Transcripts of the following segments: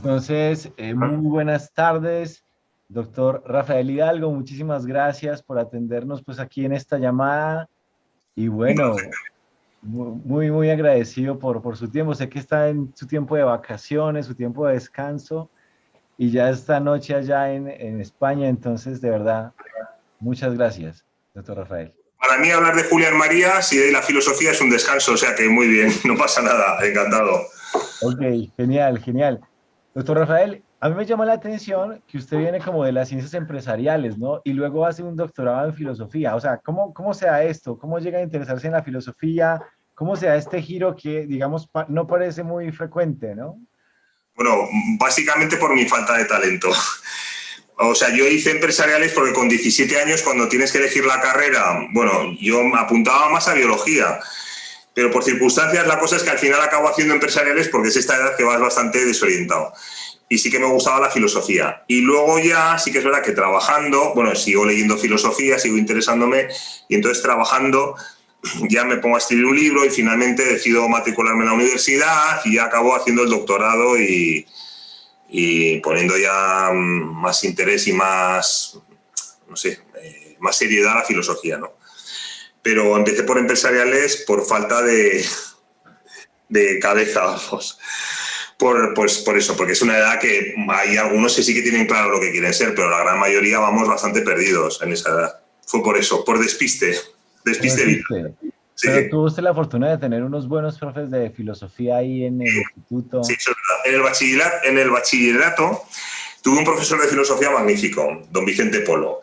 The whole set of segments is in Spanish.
Entonces, muy buenas tardes, doctor Rafael Hidalgo. Muchísimas gracias por atendernos pues aquí en esta llamada. Y bueno, muy agradecido por su tiempo. Sé que está en su tiempo de vacaciones, su tiempo de descanso y ya esta noche allá en España. Entonces, de verdad, muchas gracias, doctor Rafael. Para mí hablar de Julián Marías y de la filosofía es un descanso, o sea que muy bien, no pasa nada, encantado. Ok, genial, genial. Doctor Rafael, a mí me llama la atención que usted viene como de las ciencias empresariales, ¿no? Y luego hace un doctorado en filosofía. O sea, ¿cómo se da esto? ¿Cómo llega a interesarse en la filosofía? ¿Cómo se da este giro que, digamos, no parece muy frecuente, ¿no? Bueno, básicamente por mi falta de talento. O sea, yo hice empresariales porque con 17 años, cuando tienes que elegir la carrera, bueno, yo me apuntaba más a biología, pero por circunstancias la cosa es que al final acabo haciendo empresariales porque es esta edad que vas bastante desorientado. Y sí que me gustaba la filosofía. Y luego ya sí que es verdad que trabajando, bueno, sigo leyendo filosofía, sigo interesándome, y entonces trabajando ya me pongo a escribir un libro y finalmente decido matricularme en la universidad y ya acabo haciendo el doctorado y poniendo ya más interés y más, no sé, más seriedad a la filosofía, ¿no? Pero empecé por empresariales por falta de cabeza, vamos. Pues por eso, porque es una edad que hay algunos que sí que tienen claro lo que quieren ser, pero la gran mayoría vamos bastante perdidos en esa edad. Fue por eso, por despiste, Pero despiste vital. existe. Sí, Pero tuvo usted la fortuna de tener unos buenos profes de filosofía ahí en el sí, instituto. eso es verdad. En el bachillerato tuve un profesor de filosofía magnífico, don Vicente Polo,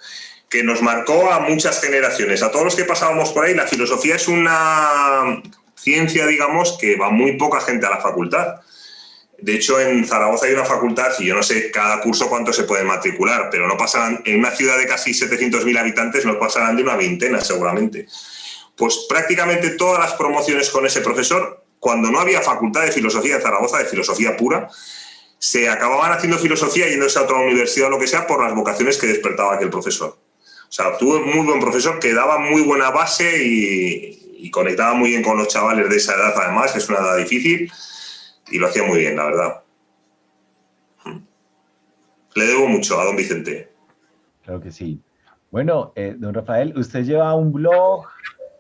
que nos marcó a muchas generaciones. A todos los que pasábamos por ahí, la filosofía es una ciencia, digamos, que va muy poca gente a la facultad. De hecho, en Zaragoza hay una facultad, y yo no sé cada curso cuánto se puede matricular, pero no pasarán, en una ciudad de casi 700.000 habitantes no pasarán de una veintena, seguramente. Pues prácticamente todas las promociones con ese profesor, cuando no había facultad de filosofía en Zaragoza, de filosofía pura, se acababan haciendo filosofía yéndose a otra universidad o lo que sea por las vocaciones que despertaba aquel profesor. O sea, tuve un muy buen profesor que daba muy buena base y conectaba muy bien con los chavales de esa edad, además, que es una edad difícil, y lo hacía muy bien, la verdad. Le debo mucho a don Vicente. Creo que sí. Bueno, don Rafael, usted lleva un blog,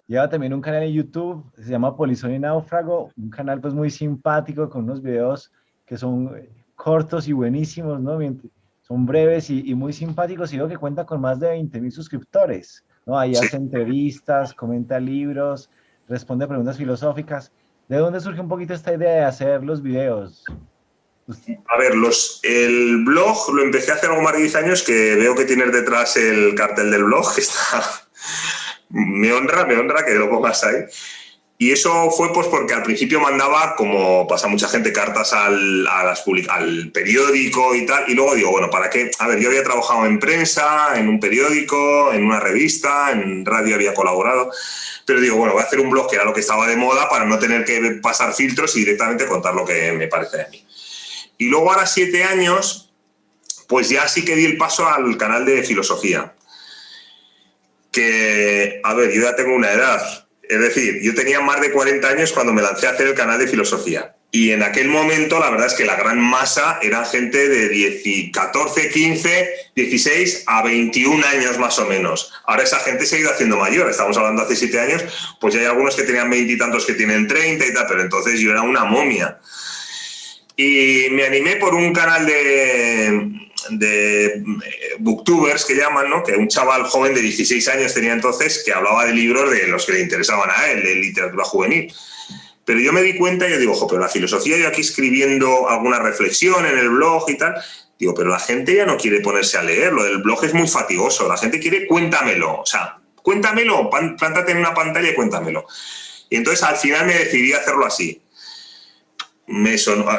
lleva también un canal en YouTube, se llama Polizón y Náufrago, un canal pues muy simpático con unos videos que son cortos y buenísimos, ¿no? Son breves y muy simpáticos y veo que cuenta con más de 20.000 suscriptores, ¿no? Ahí Sí. hace entrevistas, comenta libros, responde preguntas filosóficas. ¿De dónde surge un poquito esta idea de hacer los videos? A ver, el blog lo empecé hace algo más de 10 años, que veo que tienes detrás el cartel del blog, que está... me honra que lo pongas ahí. Y eso fue pues porque al principio mandaba, como pasa mucha gente, cartas al periódico y tal, y luego digo, bueno, ¿para qué? A ver, yo había trabajado en prensa, en un periódico, en una revista, en radio había colaborado, pero digo, bueno, voy a hacer un blog que era lo que estaba de moda para no tener que pasar filtros y directamente contar lo que me parece de mí. Y luego ahora 7 años, pues ya sí que di el paso al canal de filosofía. Que, a ver, yo ya tengo una edad. Es decir, yo tenía más de 40 años cuando me lancé a hacer el canal de filosofía. Y en aquel momento, la verdad es que la gran masa era gente de 14, 15, 16 a 21 años más o menos. Ahora esa gente se ha ido haciendo mayor. Estamos hablando hace 7 años, pues ya hay algunos que tenían 20 y tantos que tienen 30 y tal, pero entonces yo era una momia. Y me animé por un canal de booktubers que llaman, ¿no? Que un chaval joven de 16 años tenía entonces, que hablaba de libros de los que le interesaban a él, de literatura juvenil. Pero yo me di cuenta y yo digo, ojo, pero la filosofía, yo aquí escribiendo alguna reflexión en el blog y tal, digo, pero la gente ya no quiere ponerse a leer, lo del blog es muy fatigoso, la gente quiere cuéntamelo, o sea, cuéntamelo, plántate en una pantalla y cuéntamelo. Y entonces al final me decidí a hacerlo así.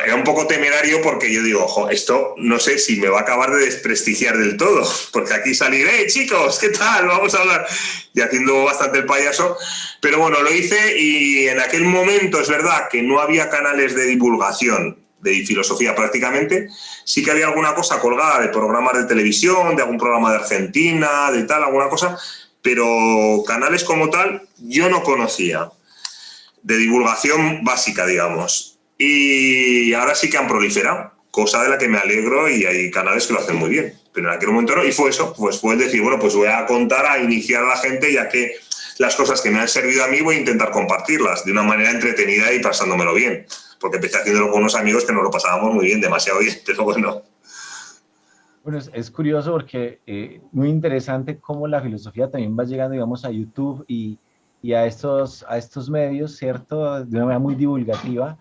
Era un poco temerario porque yo digo, ojo, esto no sé si me va a acabar de desprestigiar del todo, porque aquí salir, chicos, ¿qué tal? Vamos a hablar, y haciendo bastante el payaso, pero bueno, lo hice y en aquel momento es verdad que no había canales de divulgación de filosofía prácticamente, sí que había alguna cosa colgada de programas de televisión, de algún programa de Argentina, de tal, alguna cosa, pero canales como tal yo no conocía, de divulgación básica, digamos. Y ahora sí que han proliferado. cosa de la que me alegro y hay canales que lo hacen muy bien. Pero en aquel momento no, y fue eso, pues fue decir, bueno, pues voy a contar, a iniciar a la gente, ya que las cosas que me han servido a mí voy a intentar compartirlas de una manera entretenida y pasándomelo bien. Porque empecé haciéndolo con unos amigos que nos lo pasábamos muy bien, demasiado bien, pero bueno. Bueno, es curioso porque muy interesante cómo la filosofía también va llegando, digamos, a YouTube y a estos medios, ¿cierto? De una manera muy divulgativa.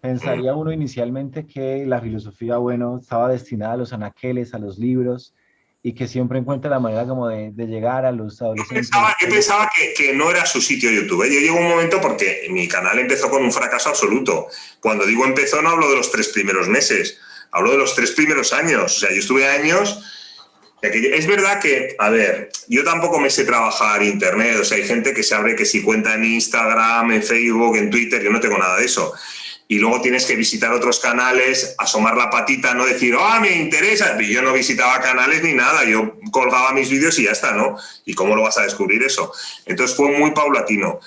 Pensaría uno inicialmente que la filosofía, bueno, estaba destinada a los anaqueles, a los libros, y que siempre encuentra la manera como de llegar a los adolescentes. Yo pensaba que no era su sitio YouTube, ¿eh? Yo llego un momento porque mi canal empezó con un fracaso absoluto. Cuando digo empezó no hablo de los 3 primeros meses, hablo de los 3 primeros años. O sea, yo estuve años... Es verdad que, a ver, yo tampoco me sé trabajar internet, o sea, hay gente que se abre que si cuenta en Instagram, en Facebook, en Twitter, yo no tengo nada de eso. Y luego tienes que visitar otros canales, asomar la patita, no decir, me interesa. Y yo no visitaba canales ni nada, yo colgaba mis vídeos y ya está, ¿no? ¿Y cómo lo vas a descubrir eso? Entonces fue muy paulatino.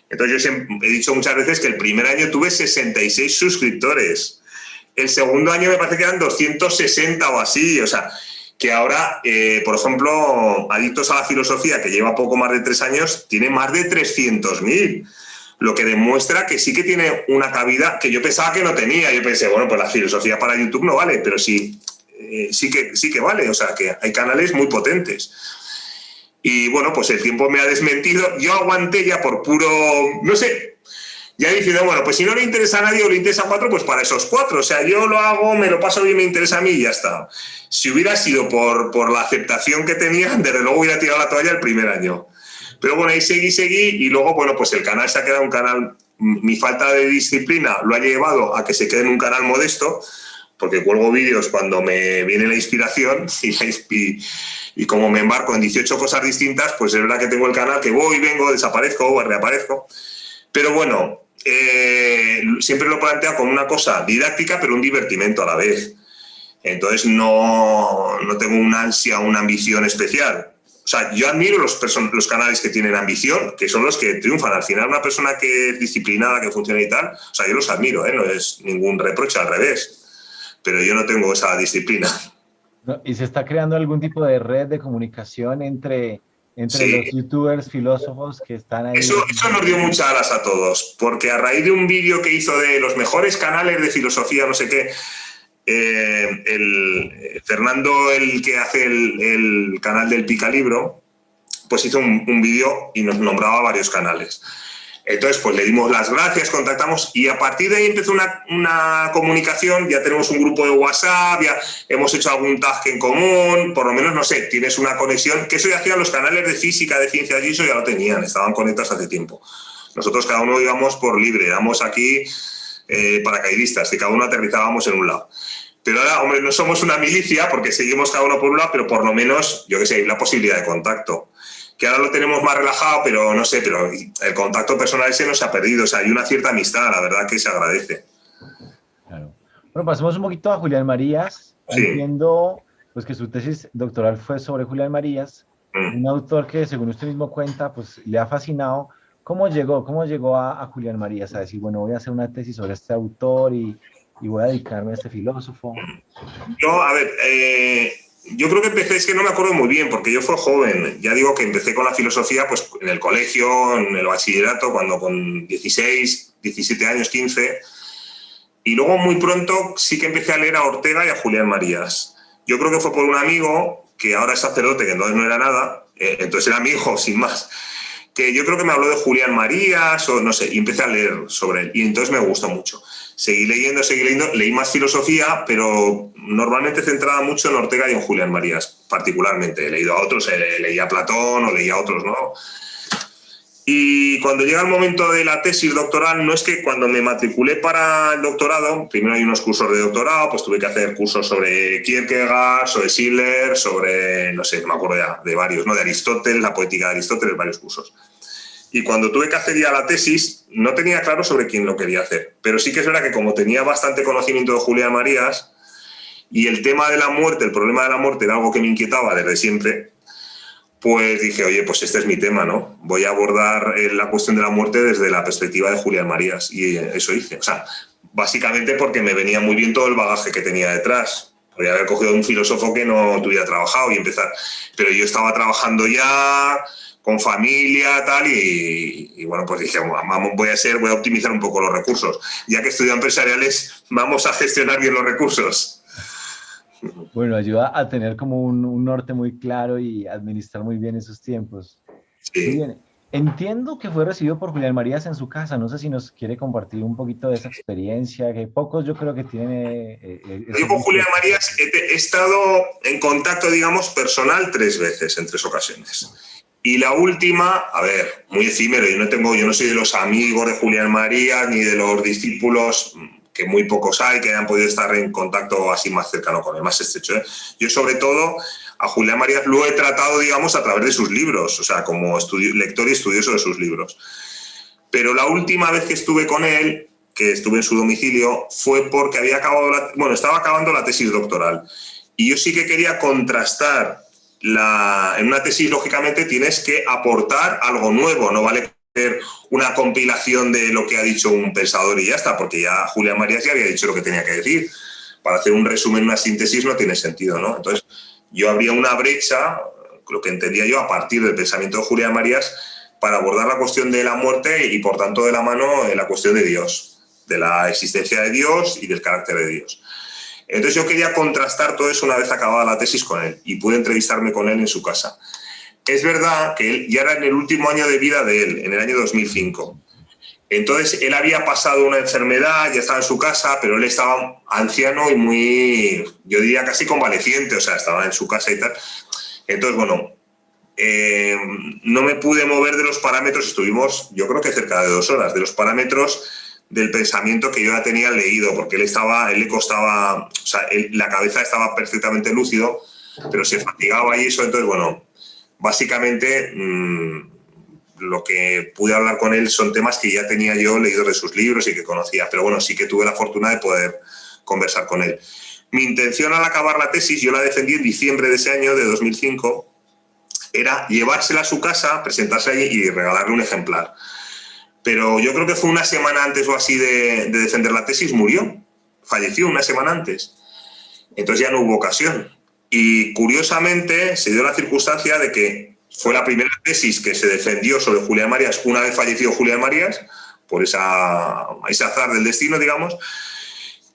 Entonces yo he dicho muchas veces que el primer año tuve 66 suscriptores. El segundo año me parece que eran 260 o así, o sea... que ahora, por ejemplo, Adictos a la Filosofía, que lleva poco más de 3 años, tiene más de 300.000, lo que demuestra que sí que tiene una cabida que yo pensaba que no tenía. Yo pensé, bueno, pues la filosofía para YouTube no vale, pero sí, sí que vale, o sea, que hay canales muy potentes. Y bueno, pues el tiempo me ha desmentido, yo aguanté ya por puro, no sé... Ya diciendo, bueno, pues si no le interesa a nadie o le interesa a 4, pues para esos 4. O sea, yo lo hago, me lo paso bien, me interesa a mí y ya está. Si hubiera sido por la aceptación que tenía, desde luego hubiera tirado la toalla el primer año. Pero bueno, ahí seguí y luego, bueno, pues el canal se ha quedado un canal... Mi falta de disciplina lo ha llevado a que se quede en un canal modesto, porque cuelgo vídeos cuando me viene la inspiración y como me embarco en 18 cosas distintas, pues es verdad que tengo el canal que voy, vengo, desaparezco, reaparezco. Pero bueno... siempre lo planteo como una cosa didáctica, pero un divertimento a la vez. Entonces no tengo una ansia, una ambición especial. O sea, yo admiro los canales que tienen ambición, que son los que triunfan. Al final, una persona que es disciplinada, que funciona y tal, o sea, yo los admiro, no es ningún reproche, al revés. Pero yo no tengo esa disciplina. ¿Y se está creando algún tipo de red de comunicación entre Sí. los youtubers, filósofos que están ahí? Eso nos dio muchas alas a todos, porque a raíz de un vídeo que hizo de los mejores canales de filosofía, no sé qué, Fernando, el que hace el canal del Picalibro, pues hizo un vídeo y nos nombraba varios canales. Entonces, pues le dimos las gracias, contactamos y a partir de ahí empezó una comunicación. Ya tenemos un grupo de WhatsApp, ya hemos hecho algún tag en común, por lo menos, no sé, tienes una conexión, que eso ya hacían los canales de física, de ciencias y eso ya lo tenían, estaban conectados hace tiempo. Nosotros cada uno íbamos por libre, éramos aquí paracaidistas, que cada uno aterrizábamos en un lado. Pero ahora, hombre, no somos una milicia porque seguimos cada uno por un lado, pero por lo menos, yo qué sé, hay la posibilidad de contacto. Que ahora lo tenemos más relajado, pero no sé, pero el contacto personal ese no se ha perdido. O sea, hay una cierta amistad, la verdad que se agradece. Claro. Bueno, pasemos un poquito a Julián Marías. Sí. Entiendo pues, que su tesis doctoral fue sobre Julián Marías, un autor que, según usted mismo cuenta, pues le ha fascinado. ¿Cómo llegó a Julián Marías a decir, bueno, voy a hacer una tesis sobre este autor y voy a dedicarme a este filósofo? Yo, a ver, yo creo que empecé, es que no me acuerdo muy bien, porque yo fui joven. Ya digo que empecé con la filosofía pues en el colegio, en el bachillerato, cuando con 16, 17 años, 15. Y luego muy pronto sí que empecé a leer a Ortega y a Julián Marías. Yo creo que fue por un amigo, que ahora es sacerdote, que entonces no era nada, entonces era amigo, sin más, que yo creo que me habló de Julián Marías, o no sé, y empecé a leer sobre él. Y entonces me gustó mucho. Seguí leyendo, leí más filosofía, pero normalmente centrada mucho en Ortega y en Julián Marías, particularmente. He leído a otros, leía a Platón o leía a otros, ¿no? Y cuando llega el momento de la tesis doctoral, no es que cuando me matriculé para el doctorado, primero hay unos cursos de doctorado, pues tuve que hacer cursos sobre Kierkegaard, sobre Schiller, sobre, no sé, no me acuerdo ya, de varios, ¿no? De Aristóteles, la poética de Aristóteles, varios cursos. Y cuando tuve que hacer ya la tesis, no tenía claro sobre quién lo quería hacer. Pero sí que es verdad que como tenía bastante conocimiento de Julián Marías y el tema de la muerte, el problema de la muerte era algo que me inquietaba desde siempre, pues dije, oye, pues este es mi tema, ¿no? Voy a abordar la cuestión de la muerte desde la perspectiva de Julián Marías. Y eso hice. O sea, básicamente porque me venía muy bien todo el bagaje que tenía detrás. Podría haber cogido un filósofo que no tuviera trabajado y empezar. Pero yo estaba trabajando ya, con familia, tal, y bueno, pues dije, vamos, voy a optimizar un poco los recursos. Ya que estudio empresariales, vamos a gestionar bien los recursos. Bueno, ayuda a tener como un norte muy claro y administrar muy bien esos tiempos. Muy Sí. bien. Entiendo que fue recibido por Julián Marías en su casa. No sé si nos quiere compartir un poquito de esa experiencia, que pocos yo creo que tienen Yo ese con gusto. Julián Marías he estado en contacto, digamos, personal 3 veces, en 3 ocasiones. Y la última, a ver, muy efímero, yo no soy de los amigos de Julián Marías ni de los discípulos, que muy pocos hay, que hayan podido estar en contacto así más cercano con él, más estrecho, ¿eh? Yo sobre todo a Julián Marías lo he tratado, digamos, a través de sus libros, o sea, como lector y estudioso de sus libros. Pero la última vez que estuve con él, que estuve en su domicilio, fue porque estaba acabando la tesis doctoral. Y yo sí que quería contrastar en una tesis, lógicamente, tienes que aportar algo nuevo, no vale hacer una compilación de lo que ha dicho un pensador y ya está, porque ya Julián Marías ya había dicho lo que tenía que decir. Para hacer un resumen, una síntesis no tiene sentido, ¿no? Entonces, yo habría una brecha, lo que entendía yo, a partir del pensamiento de Julián Marías, para abordar la cuestión de la muerte y, por tanto, de la mano la cuestión de Dios, de la existencia de Dios y del carácter de Dios. Entonces yo quería contrastar todo eso una vez acabada la tesis con él y pude entrevistarme con él en su casa. Es verdad que él ya era en el último año de vida de él, en el año 2005. Entonces él había pasado una enfermedad, ya estaba en su casa, pero él estaba anciano y muy, yo diría casi convaleciente, o sea, estaba en su casa y tal. Entonces, bueno, no me pude mover de los parámetros, estuvimos yo creo que cerca de 2 horas, de los parámetros del pensamiento que yo ya tenía leído, porque él le costaba, o sea, la cabeza estaba perfectamente lúcido, pero se fatigaba y eso, entonces, bueno, básicamente lo que pude hablar con él son temas que ya tenía yo leídos de sus libros y que conocía, pero bueno, sí que tuve la fortuna de poder conversar con él. Mi intención al acabar la tesis, yo la defendí en diciembre de ese año, de 2005, era llevársela a su casa, presentarse allí y regalarle un ejemplar. Pero yo creo que fue una semana antes o así de defender la tesis, murió, falleció una semana antes. Entonces ya no hubo ocasión. Y curiosamente se dio la circunstancia de que fue la primera tesis que se defendió sobre Julián Marías una vez fallecido Julián Marías, por ese azar del destino, digamos.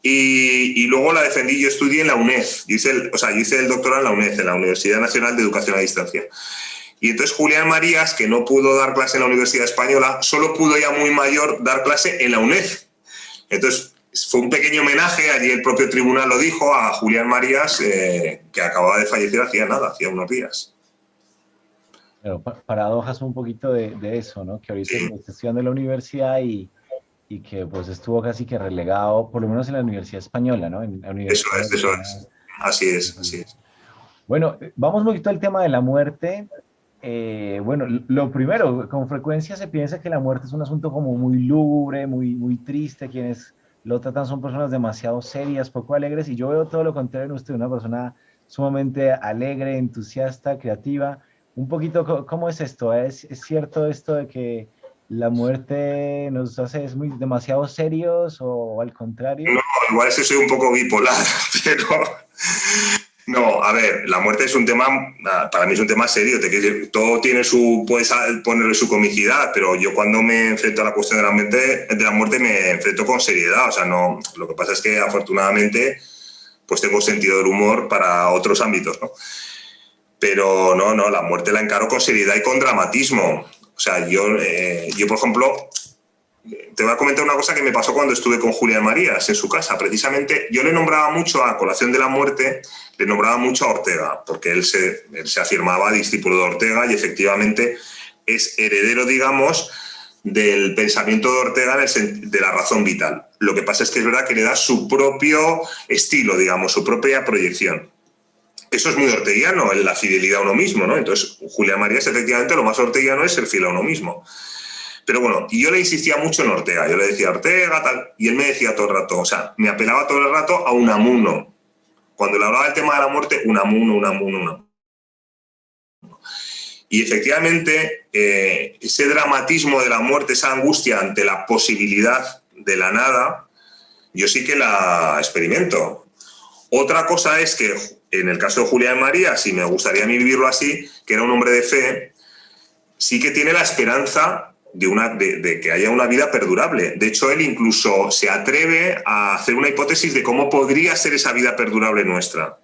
Y luego la defendí, yo estudié en la UNED, yo hice el doctorado en la UNED, en la Universidad Nacional de Educación a Distancia. Y entonces Julián Marías, que no pudo dar clase en la Universidad Española, solo pudo ya muy mayor dar clase en la UNED. Entonces fue un pequeño homenaje, allí el propio tribunal lo dijo, a Julián Marías, que acababa de fallecer hacía unos días. Pero paradojas un poquito de eso, ¿no? Que ahorita Sí, está estudiando en la universidad y que pues estuvo casi que relegado, por lo menos en la Universidad Española, ¿no? En la Universidad eso Javeriana. es. Así es, así es. Bueno, vamos un poquito al tema de la muerte. Bueno, lo primero, con frecuencia se piensa que la muerte es un asunto como muy lúgubre, muy triste. Quienes lo tratan son personas demasiado serias, poco alegres, y yo veo todo lo contrario en usted, una persona sumamente alegre, entusiasta, creativa. Un poquito, ¿cómo es esto? Es cierto esto de que la muerte nos hace demasiado serios o al No, contrario? igual es que soy un poco bipolar, pero no, a ver, la muerte es un tema, para mí es un tema serio, todo tiene puedes ponerle su comicidad, pero yo cuando me enfrento a la cuestión de la muerte me enfrento con seriedad, o sea, no, lo que pasa es que afortunadamente pues tengo sentido del humor para otros ámbitos, ¿no? Pero no, la muerte la encaro con seriedad y con dramatismo. O sea, yo por ejemplo, te voy a comentar una cosa que me pasó cuando estuve con Julián Marías en su casa. Precisamente, yo le nombraba mucho, a colación de la muerte, le nombraba mucho a Ortega, porque él se afirmaba discípulo de Ortega y efectivamente es heredero, digamos, del pensamiento de Ortega de la razón vital. Lo que pasa es que es verdad que le da su propio estilo, digamos, su propia proyección. Eso es muy orteguiano, la fidelidad a uno mismo, ¿no? Entonces, Julián Marías, efectivamente, lo más orteguiano es ser fiel a uno mismo. Pero bueno, y yo le insistía mucho en Ortega, yo le decía Ortega, tal, y él me decía todo el rato, o sea, me apelaba todo el rato a Unamuno. Cuando le hablaba del tema de la muerte, Unamuno, Unamuno, Unamuno. Y efectivamente, ese dramatismo de la muerte, esa angustia ante la posibilidad de la nada, yo sí que la experimento. Otra cosa es que en el caso de Julián María, si me gustaría a mí vivirlo así, que era un hombre de fe, sí que tiene la esperanza de que haya una vida perdurable. De hecho, él incluso se atreve a hacer una hipótesis de cómo podría ser esa vida perdurable nuestra.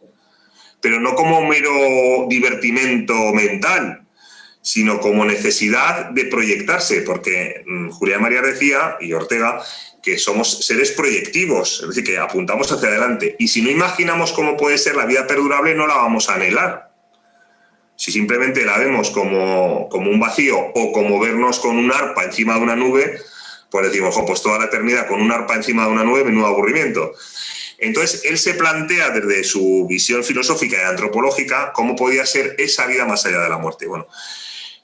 Pero no como mero divertimento mental, sino como necesidad de proyectarse, porque Julián María decía, y Ortega, que somos seres proyectivos, es decir, que apuntamos hacia adelante. Y si no imaginamos cómo puede ser la vida perdurable, no la vamos a anhelar. Si simplemente la vemos como un vacío o como vernos con un arpa encima de una nube, pues decimos, pues toda la eternidad con un arpa encima de una nube, menudo aburrimiento. Entonces, él se plantea desde su visión filosófica y antropológica cómo podía ser esa vida más allá de la muerte. Bueno,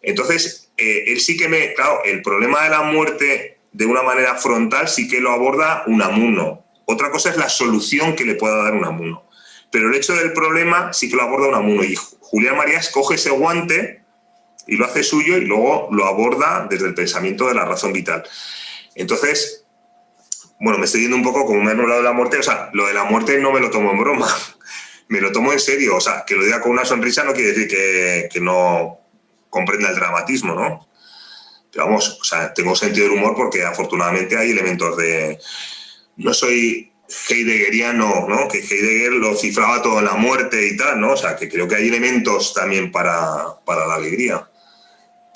entonces, él sí que claro, el problema de la muerte de una manera frontal sí que lo aborda Unamuno. Otra cosa es la solución que le pueda dar Unamuno. Pero el hecho del problema sí que lo aborda Unamuno. Y Julián Marías coge ese guante y lo hace suyo y luego lo aborda desde el pensamiento de la razón vital. Entonces, bueno, me estoy yendo un poco como me he hablado de la muerte. O sea, lo de la muerte no me lo tomo en broma. Me lo tomo en serio. O sea, que lo diga con una sonrisa no quiere decir que no comprenda el dramatismo, ¿no? Pero vamos, o sea, tengo sentido del humor porque afortunadamente hay elementos de... No soy heideggeriano, ¿no? Que Heidegger lo cifraba todo en la muerte y tal, ¿no? O sea, que creo que hay elementos también para la alegría,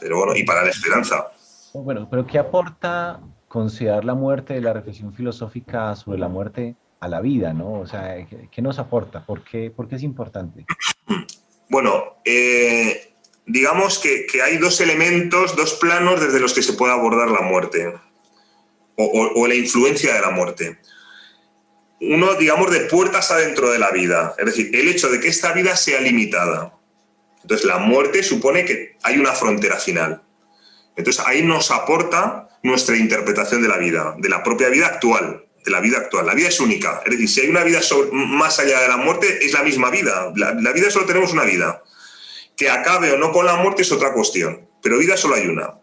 pero bueno, y para la esperanza. Bueno, pero ¿qué aporta considerar la muerte de la reflexión filosófica sobre la muerte a la vida, ¿no? O sea, ¿qué nos aporta? ¿Por qué es importante? Bueno, digamos que hay dos elementos, dos planos desde los que se puede abordar la muerte o la influencia de la muerte. Uno, digamos, de puertas adentro de la vida, es decir, el hecho de que esta vida sea limitada. Entonces, la muerte supone que hay una frontera final. Entonces, ahí nos aporta nuestra interpretación de la vida, de la propia vida actual, de la vida actual. La vida es única, es decir, si hay una vida más allá de la muerte, es la misma vida. La vida solo tenemos una vida. Que acabe o no con la muerte es otra cuestión, pero vida solo hay una.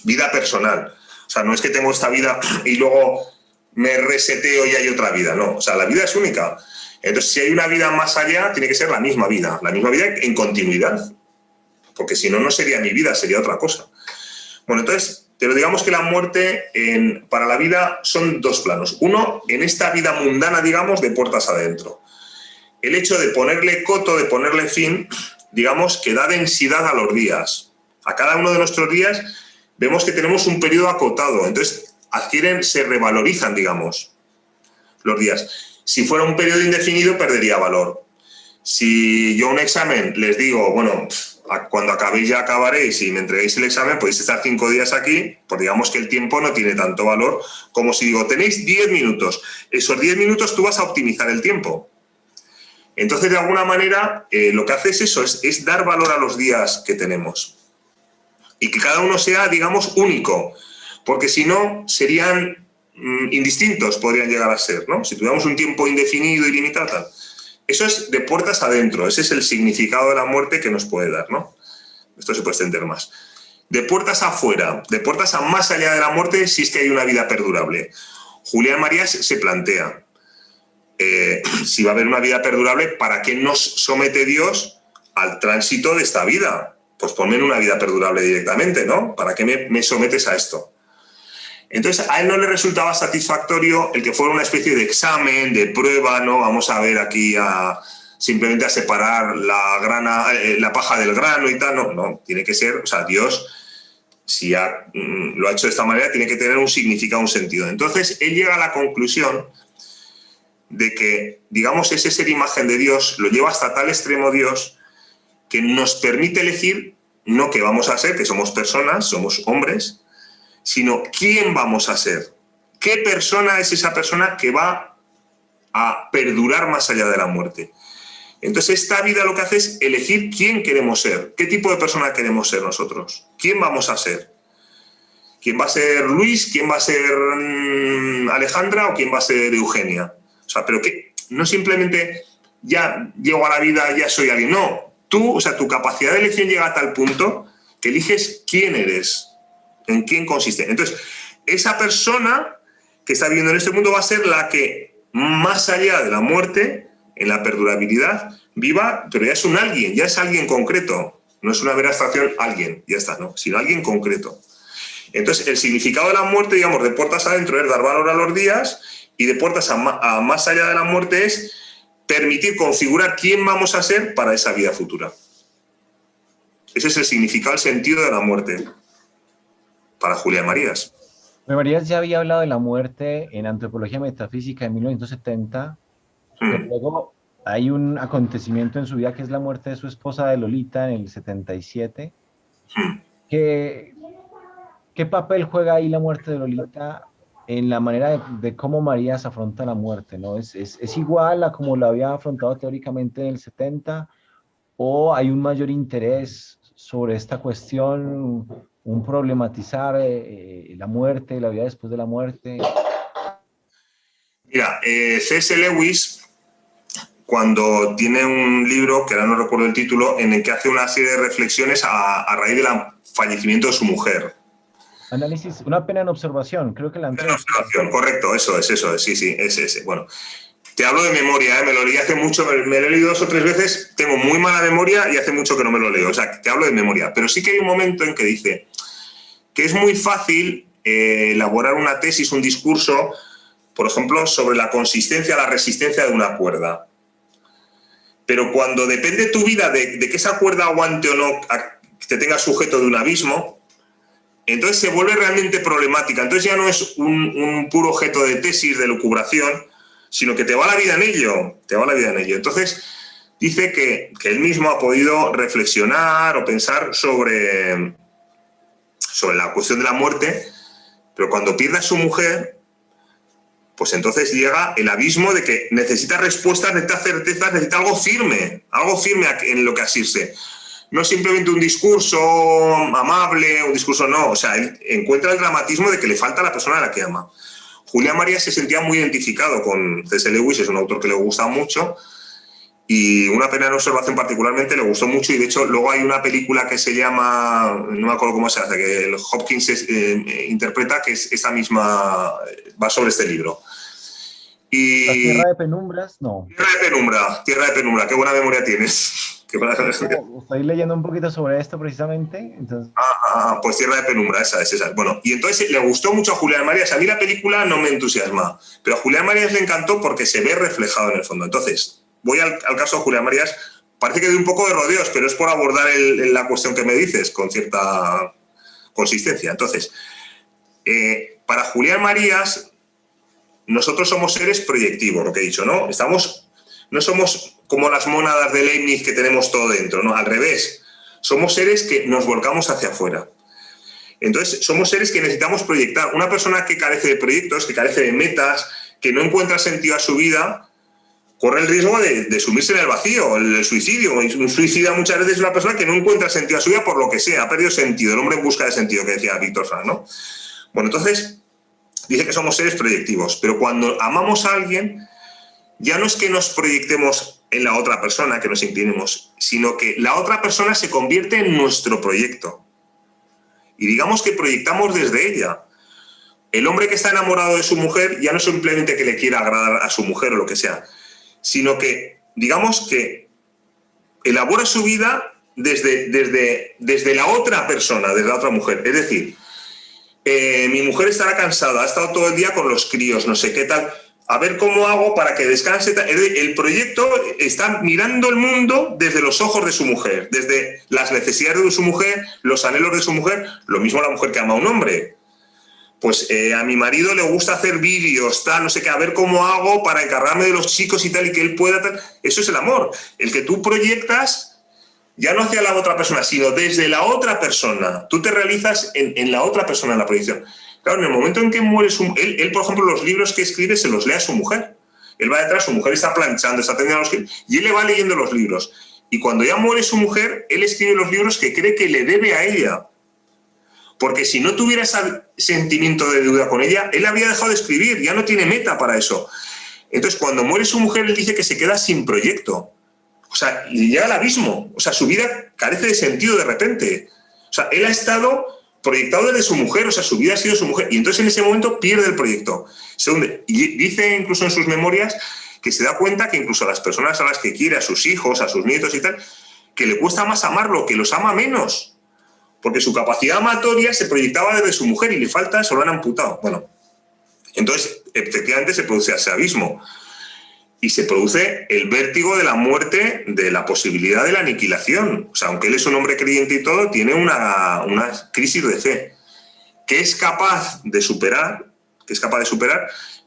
Vida personal. O sea, no es que tengo esta vida y luego me reseteo y hay otra vida, no. O sea, la vida es única. Entonces, si hay una vida más allá, tiene que ser la misma vida en continuidad. Porque si no, no sería mi vida, sería otra cosa. Bueno, entonces, pero digamos que la muerte para la vida son dos planos. Uno, en esta vida mundana, digamos, de puertas adentro. El hecho de ponerle coto, de ponerle fin, digamos, que da densidad a los días. A cada uno de nuestros días vemos que tenemos un periodo acotado. Entonces, se revalorizan, digamos, los días. Si fuera un periodo indefinido, perdería valor. Si yo un examen les digo, bueno, cuando acabéis ya acabaréis y me entreguéis el examen, podéis estar 5 días aquí, pues digamos que el tiempo no tiene tanto valor como si digo, tenéis 10 minutos. Esos 10 minutos tú vas a optimizar el tiempo. Entonces, de alguna manera, lo que hace es eso, es dar valor a los días que tenemos. Y que cada uno sea, digamos, único. Porque si no, serían indistintos, podrían llegar a ser, ¿no? Si tuviéramos un tiempo indefinido, ilimitado. Eso es de puertas adentro, ese es el significado de la muerte que nos puede dar, ¿no? Esto se puede extender más. De puertas afuera, de puertas a más allá de la muerte, si es que hay una vida perdurable. Julián Marías se plantea, si va a haber una vida perdurable, ¿para qué nos somete Dios al tránsito de esta vida? Pues ponme en una vida perdurable directamente, ¿no? ¿Para qué me sometes a esto? Entonces, a él no le resultaba satisfactorio el que fuera una especie de examen, de prueba, ¿no? Vamos a ver aquí simplemente a separar la paja del grano y tal. No, tiene que ser, o sea, Dios, si lo ha hecho de esta manera, tiene que tener un significado, un sentido. Entonces, él llega a la conclusión de que, digamos, ese ser imagen de Dios lo lleva hasta tal extremo Dios que nos permite elegir no qué vamos a ser, que somos personas, somos hombres, sino quién vamos a ser. ¿Qué persona es esa persona que va a perdurar más allá de la muerte? Entonces, esta vida lo que hace es elegir quién queremos ser, qué tipo de persona queremos ser nosotros, quién vamos a ser. ¿Quién va a ser Luis? ¿Quién va a ser Alejandra? ¿O quién va a ser Eugenia? O sea, pero que no simplemente ya llego a la vida, ya soy alguien. No, tú, o sea, tu capacidad de elección llega a tal punto que eliges quién eres, en quién consiste. Entonces, esa persona que está viviendo en este mundo va a ser la que, más allá de la muerte, en la perdurabilidad, viva, pero ya es un alguien, ya es alguien concreto. No es una mera abstracción, alguien, ya está, ¿no? Sino alguien concreto. Entonces, el significado de la muerte, digamos, de puertas adentro es dar valor a los días, y de puertas a más allá de la muerte es permitir configurar quién vamos a ser para esa vida futura. Ese es el significado, el sentido de la muerte para Julián Marías. Marías ya había hablado de la muerte en Antropología Metafísica en 1970, pero luego hay un acontecimiento en su vida que es la muerte de su esposa, de Lolita, en el 77. ¿Qué papel juega ahí la muerte de Lolita en la manera de cómo Marías afronta la muerte, ¿no? ¿Es igual a como lo había afrontado teóricamente en el 70, o hay un mayor interés sobre esta cuestión, un problematizar la muerte, la vida después de la muerte? Mira, C.S. Lewis, cuando tiene un libro, que ahora no recuerdo el título, en el que hace una serie de reflexiones a raíz del fallecimiento de su mujer. Análisis, una pena en observación, creo que la Pena en observación, correcto, eso es, sí, ese. Bueno, te hablo de memoria, me lo leí hace mucho, me lo he leído 2 o 3 veces, tengo muy mala memoria y hace mucho que no me lo leo, o sea, te hablo de memoria. Pero sí que hay un momento en que dice que es muy fácil elaborar una tesis, un discurso, por ejemplo, sobre la consistencia, la resistencia de una cuerda. Pero cuando depende tu vida de que esa cuerda aguante o no, te tenga sujeto de un abismo, entonces se vuelve realmente problemática. Entonces ya no es un puro objeto de tesis, de lucubración, sino que te va la vida en ello, Entonces dice que él mismo ha podido reflexionar o pensar sobre la cuestión de la muerte, pero cuando pierde a su mujer, pues entonces llega el abismo de que necesita respuestas, necesita certezas, necesita algo firme en lo que asirse. No simplemente un discurso amable, un discurso no, o sea, él encuentra el dramatismo de que le falta a la persona a la que ama. Julián Marías se sentía muy identificado con C.S. Lewis, es un autor que le gusta mucho, y Una pena en observación particularmente le gustó mucho, y de hecho luego hay una película que se llama, no me acuerdo cómo se hace, que el Hopkins interpreta, que es esta misma, va sobre este libro. Y ¿La Tierra de Penumbras? No. Tierra de Penumbra, qué buena memoria tienes. Estoy leyendo un poquito sobre esto precisamente. Entonces... pues Tierra de Penumbra, esa es. Bueno, y entonces le gustó mucho a Julián Marías. A mí la película no me entusiasma, pero a Julián Marías le encantó porque se ve reflejado en el fondo. Entonces, voy al caso de Julián Marías. Parece que de un poco de rodeos, pero es por abordar la cuestión que me dices con cierta consistencia. Entonces, para Julián Marías, nosotros somos seres proyectivos, lo que he dicho, ¿no? No somos como las mónadas de Leibniz que tenemos todo dentro, ¿no? Al revés, somos seres que nos volcamos hacia afuera. Entonces, somos seres que necesitamos proyectar. Una persona que carece de proyectos, que carece de metas, que no encuentra sentido a su vida, corre el riesgo de sumirse en el vacío, el suicidio. Un suicida muchas veces es una persona que no encuentra sentido a su vida por lo que sea, ha perdido sentido, el hombre en busca de sentido, que decía Víctor Frank, ¿no? Bueno, entonces, dice que somos seres proyectivos, pero cuando amamos a alguien, ya no es que nos proyectemos en la otra persona, que nos inclinemos, sino que la otra persona se convierte en nuestro proyecto. Y digamos que proyectamos desde ella. El hombre que está enamorado de su mujer ya no es simplemente que le quiera agradar a su mujer o lo que sea, sino que, digamos que elabora su vida desde la otra persona, desde la otra mujer. Es decir, mi mujer estará cansada, ha estado todo el día con los críos, no sé qué tal, a ver cómo hago para que descanse. El proyecto está mirando el mundo desde los ojos de su mujer, desde las necesidades de su mujer, los anhelos de su mujer, lo mismo la mujer que ama a un hombre. Pues a mi marido le gusta hacer vídeos, tal, no sé qué, a ver cómo hago para encargarme de los chicos y tal, y que él pueda tal. Eso es el amor, el que tú proyectas ya no hacia la otra persona, sino desde la otra persona. Tú te realizas en la otra persona, en la proyección. Claro, en el momento en que muere él, por ejemplo, los libros que escribe se los lee a su mujer. Él va detrás, su mujer está planchando, está atendiendo a los libros, y él le va leyendo los libros. Y cuando ya muere su mujer, él escribe los libros que cree que le debe a ella. Porque si no tuviera ese sentimiento de deuda con ella, él había dejado de escribir, ya no tiene meta para eso. Entonces, cuando muere su mujer, él dice que se queda sin proyecto. O sea, y llega al abismo. O sea, su vida carece de sentido de repente. O sea, él ha estado proyectado desde su mujer, o sea, su vida ha sido su mujer, y entonces en ese momento pierde el proyecto, se hunde. Y dice incluso en sus memorias que se da cuenta que incluso a las personas a las que quiere, a sus hijos, a sus nietos y tal, que le cuesta más amarlo, que los ama menos, porque su capacidad amatoria se proyectaba desde su mujer y le falta, se lo han amputado. Bueno, entonces efectivamente se produce ese abismo y se produce el vértigo de la muerte, de la posibilidad de la aniquilación. O sea, aunque él es un hombre creyente y todo, tiene una crisis de fe que es capaz de superar,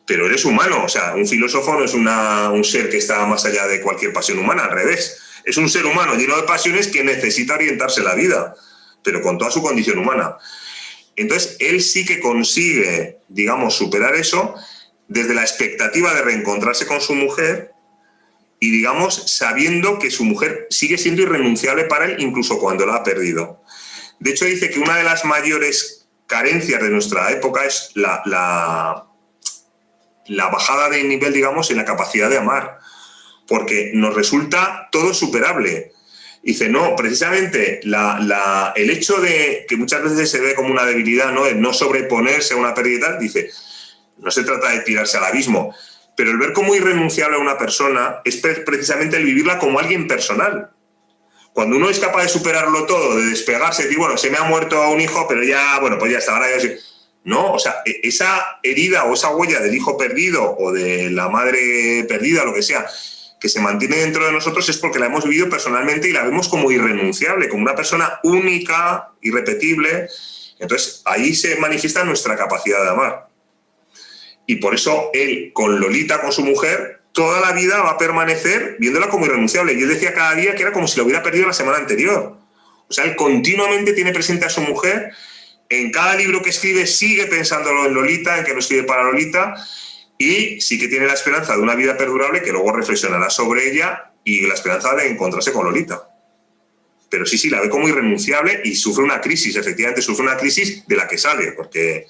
pero eres humano. O sea, un filósofo no es un ser que está más allá de cualquier pasión humana, al revés. Es un ser humano lleno de pasiones que necesita orientarse en la vida, pero con toda su condición humana. Entonces, él sí que consigue, digamos, superar eso desde la expectativa de reencontrarse con su mujer y, digamos, sabiendo que su mujer sigue siendo irrenunciable para él incluso cuando la ha perdido. De hecho, dice que una de las mayores carencias de nuestra época es la bajada de nivel, digamos, en la capacidad de amar, porque nos resulta todo superable. Dice, no, precisamente el hecho de que muchas veces se ve como una debilidad, ¿no? El no sobreponerse a una pérdida y tal, dice, no se trata de tirarse al abismo, pero el ver como irrenunciable a una persona es precisamente el vivirla como alguien personal. Cuando uno es capaz de superarlo todo, de despegarse, decir, bueno, se me ha muerto un hijo, pero ya, bueno, pues ya está, ahora ya sí. No, o sea, esa herida o esa huella del hijo perdido o de la madre perdida, lo que sea, que se mantiene dentro de nosotros es porque la hemos vivido personalmente y la vemos como irrenunciable, como una persona única, irrepetible. Entonces, ahí se manifiesta nuestra capacidad de amar. Y por eso él, con Lolita, con su mujer, toda la vida va a permanecer viéndola como irrenunciable. Y él decía cada día que era como si lo hubiera perdido la semana anterior. O sea, él continuamente tiene presente a su mujer. En cada libro que escribe sigue pensándolo en Lolita, en que no escribe para Lolita. Y sí que tiene la esperanza de una vida perdurable que luego reflexionará sobre ella y la esperanza de encontrarse con Lolita. Pero sí, la ve como irrenunciable y sufre una crisis, efectivamente, sufre una crisis de la que sale, porque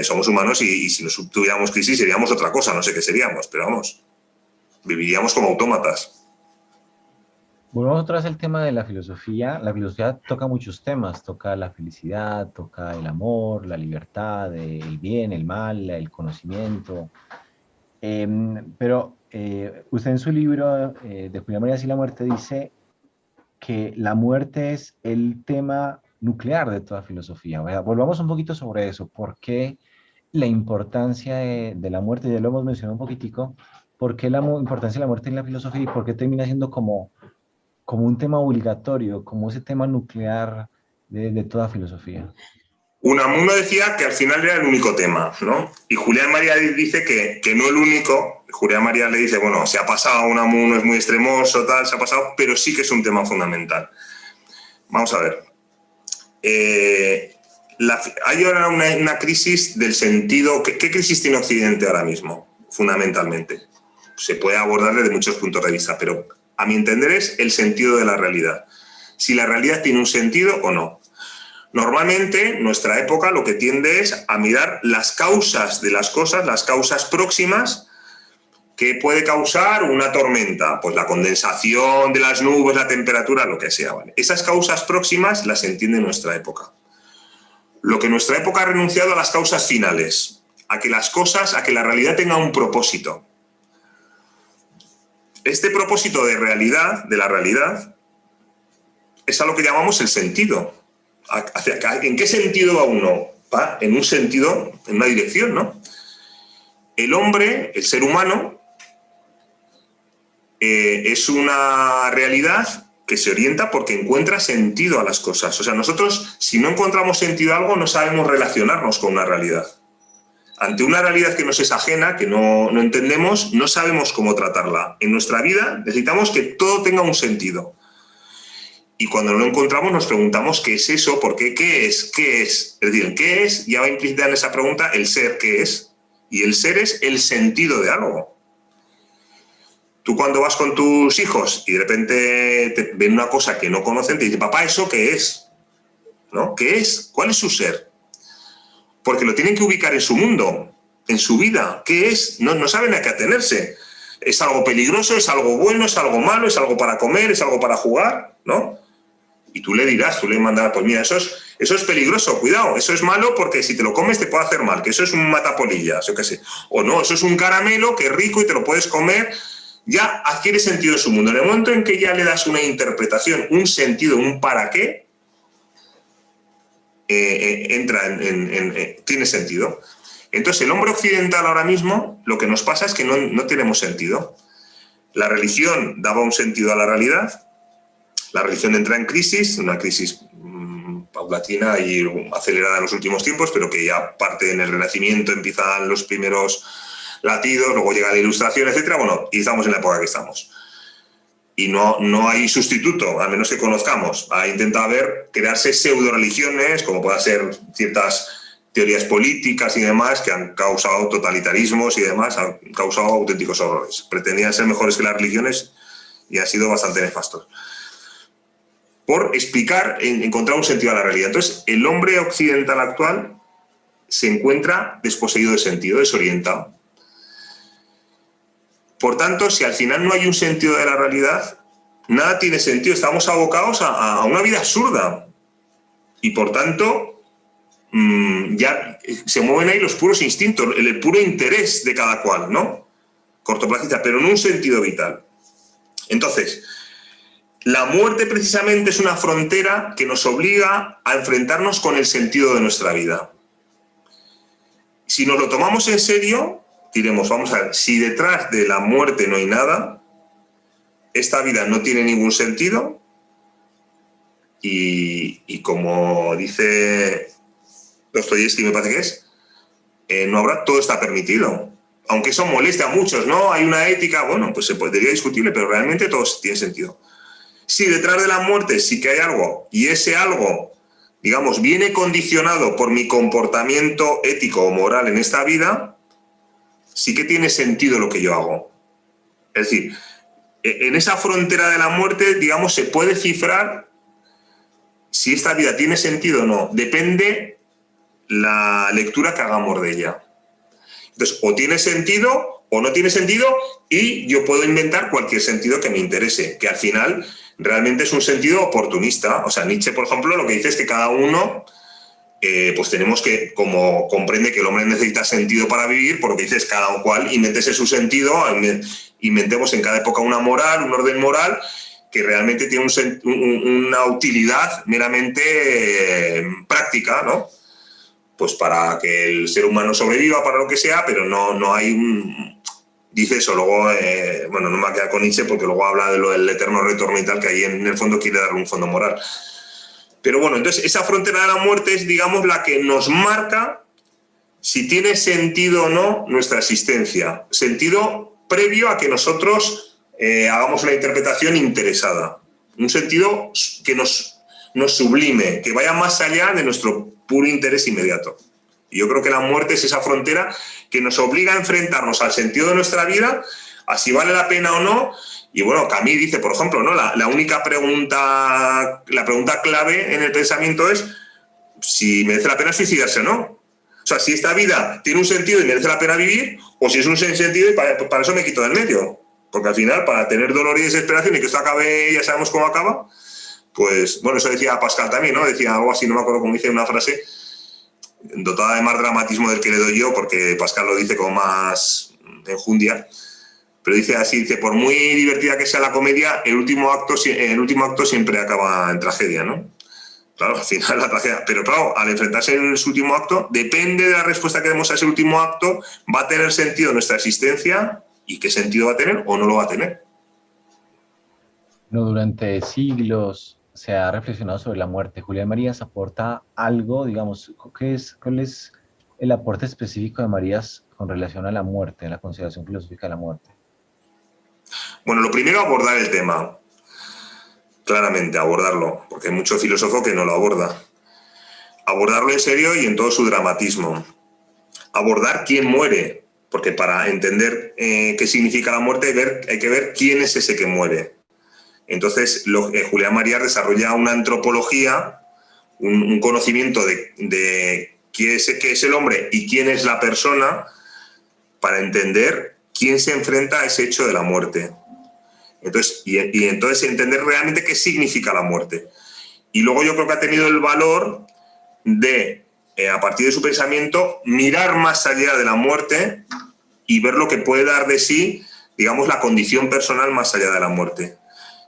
somos humanos y si no tuviéramos crisis seríamos otra cosa, no sé qué seríamos, pero vamos, viviríamos como autómatas. Volvamos otra vez al tema de la filosofía. La filosofía toca muchos temas, toca la felicidad, toca el amor, la libertad, el bien, el mal, el conocimiento. Pero usted en su libro de Julián Marías y la muerte dice que la muerte es el tema nuclear de toda filosofía. Volvamos un poquito sobre eso. ¿Por qué la importancia de la muerte? Ya lo hemos mencionado un poquitico. ¿Por qué la importancia de la muerte en la filosofía y por qué termina siendo como un tema obligatorio, como ese tema nuclear de toda filosofía? Unamuno decía que al final era el único tema, ¿no? Y Julián Marías dice que no el único. Julián Marías le dice, bueno, se ha pasado, Unamuno es muy extremoso, tal, se ha pasado, pero sí que es un tema fundamental. Vamos a ver. Hay ahora una crisis del sentido. ¿Qué crisis tiene Occidente ahora mismo? Fundamentalmente. Se puede abordar desde muchos puntos de vista, pero a mi entender es el sentido de la realidad. Si la realidad tiene un sentido o no. Normalmente, nuestra época lo que tiende es a mirar las causas de las cosas, las causas próximas que puede causar una tormenta, pues la condensación de las nubes, la temperatura, lo que sea, ¿vale? Esas causas próximas las entiende nuestra época. Lo que nuestra época ha renunciado a las causas finales, a que las cosas, a que la realidad tenga un propósito. Este propósito de realidad, de la realidad, es a lo que llamamos el sentido. ¿En qué sentido va uno? Va en un sentido, en una dirección, ¿no? El hombre, el ser humano, es una realidad que se orienta porque encuentra sentido a las cosas. O sea, nosotros, si no encontramos sentido a algo, no sabemos relacionarnos con una realidad. Ante una realidad que nos es ajena, que no entendemos, no sabemos cómo tratarla. En nuestra vida necesitamos que todo tenga un sentido. Y cuando no lo encontramos nos preguntamos qué es eso, por qué, qué es, qué es. Es decir, ¿qué es? Ya va implícita en esa pregunta el ser, ¿qué es? Y el ser es el sentido de algo. Tú cuando vas con tus hijos y de repente te ven una cosa que no conocen, te dicen, papá, ¿eso qué es? ¿No? ¿Qué es? ¿Cuál es su ser? Porque lo tienen que ubicar en su mundo, en su vida. ¿Qué es? No saben a qué atenerse. ¿Es algo peligroso? ¿Es algo bueno? ¿Es algo malo? ¿Es algo para comer? ¿Es algo para jugar? ¿No? Y tú le dirás, tú le mandarás, pues mira, eso es Eso es peligroso, cuidado, eso es malo porque si te lo comes te puede hacer mal, que eso es un matapolillas, yo qué sé. O no, eso es un caramelo que es rico y te lo puedes comer, ya adquiere sentido en su mundo. En el momento en que ya le das una interpretación, un sentido, un para qué, tiene sentido. Entonces, el hombre occidental ahora mismo, lo que nos pasa es que no tenemos sentido. La religión daba un sentido a la realidad, la religión entra en crisis, una crisis paulatina y acelerada en los últimos tiempos, pero que ya parte en el Renacimiento, empiezan los primeros latidos, luego llega la Ilustración, etcétera. Bueno, y estamos en la época que estamos. Y no hay sustituto, al menos que conozcamos. Ha intentado crearse pseudo-religiones, como puedan ser ciertas teorías políticas y demás, que han causado totalitarismos y demás, han causado auténticos horrores. Pretendían ser mejores que las religiones y han sido bastante nefastos. Por explicar, encontrar un sentido a la realidad. Entonces, el hombre occidental actual se encuentra desposeído de sentido, desorientado. Por tanto, si al final no hay un sentido de la realidad, nada tiene sentido. Estamos abocados a una vida absurda. Y por tanto, ya se mueven ahí los puros instintos, el puro interés de cada cual, ¿no? Cortoplacista, pero en un sentido vital. Entonces, la muerte precisamente es una frontera que nos obliga a enfrentarnos con el sentido de nuestra vida. Si nos lo tomamos en serio, diremos, vamos a ver, si detrás de la muerte no hay nada, esta vida no tiene ningún sentido y como dice Dostoyevski, me parece que es, no habrá, todo está permitido. Aunque eso moleste a muchos, ¿no? Hay una ética, bueno, pues se podría discutirle, pero realmente todo tiene sentido. Si detrás de la muerte sí que hay algo, y ese algo, digamos, viene condicionado por mi comportamiento ético o moral en esta vida, sí que tiene sentido lo que yo hago. Es decir, en esa frontera de la muerte, digamos, se puede cifrar si esta vida tiene sentido o no. Depende la lectura que hagamos de ella. Entonces, o tiene sentido o no tiene sentido, y yo puedo inventar cualquier sentido que me interese, que al final realmente es un sentido oportunista. O sea, Nietzsche, por ejemplo, lo que dice es que cada uno, pues tenemos que, como comprende que el hombre necesita sentido para vivir, por lo que dice es cada cual invéntese su sentido, inventemos en cada época una moral, un orden moral, que realmente tiene una utilidad meramente práctica, ¿no? Pues para que el ser humano sobreviva, para lo que sea, pero no hay un... Dice eso, luego, bueno, no me voy a quedar con Nietzsche porque luego habla de lo del eterno retorno y tal, que ahí en el fondo quiere darle un fondo moral. Pero bueno, entonces esa frontera de la muerte es, digamos, la que nos marca si tiene sentido o no nuestra existencia. Sentido previo a que nosotros hagamos una interpretación interesada. Un sentido que nos sublime, que vaya más allá de nuestro puro interés inmediato. Y yo creo que la muerte es esa frontera que nos obliga a enfrentarnos al sentido de nuestra vida, a si vale la pena o no. Y bueno, Camus dice, por ejemplo, ¿no? La única pregunta, la pregunta clave en el pensamiento es si merece la pena suicidarse o no. O sea, si esta vida tiene un sentido y merece la pena vivir, o si es un sentido y para eso me quito del medio. Porque al final, para tener dolor y desesperación y que esto acabe, ya sabemos cómo acaba, pues, bueno, eso decía Pascal también, ¿no? Decía algo así, no me acuerdo cómo dice una frase, dotada de más dramatismo del que le doy yo, porque Pascal lo dice como más enjundia, pero dice así, dice, por muy divertida que sea la comedia, el último acto siempre acaba en tragedia, ¿no? Claro, al final la tragedia, pero claro, al enfrentarse en su último acto, depende de la respuesta que demos a ese último acto, va a tener sentido nuestra existencia, y qué sentido va a tener o no lo va a tener. No, durante siglos se ha reflexionado sobre la muerte. Julián Marías aporta algo, digamos, ¿cuál es el aporte específico de Marías con relación a la muerte, a la consideración filosófica de la muerte? Bueno, lo primero, abordar el tema. Claramente, abordarlo, porque hay mucho filósofo que no lo aborda. Abordarlo en serio y en todo su dramatismo. Abordar quién muere, porque para entender qué significa la muerte hay que ver quién es ese que muere. Entonces, Julián Marías desarrolla una antropología, un conocimiento de qué es el hombre y quién es la persona, para entender quién se enfrenta a ese hecho de la muerte. Entonces, y entonces entender realmente qué significa la muerte. Y luego yo creo que ha tenido el valor de, a partir de su pensamiento, mirar más allá de la muerte y ver lo que puede dar de sí, digamos, la condición personal más allá de la muerte.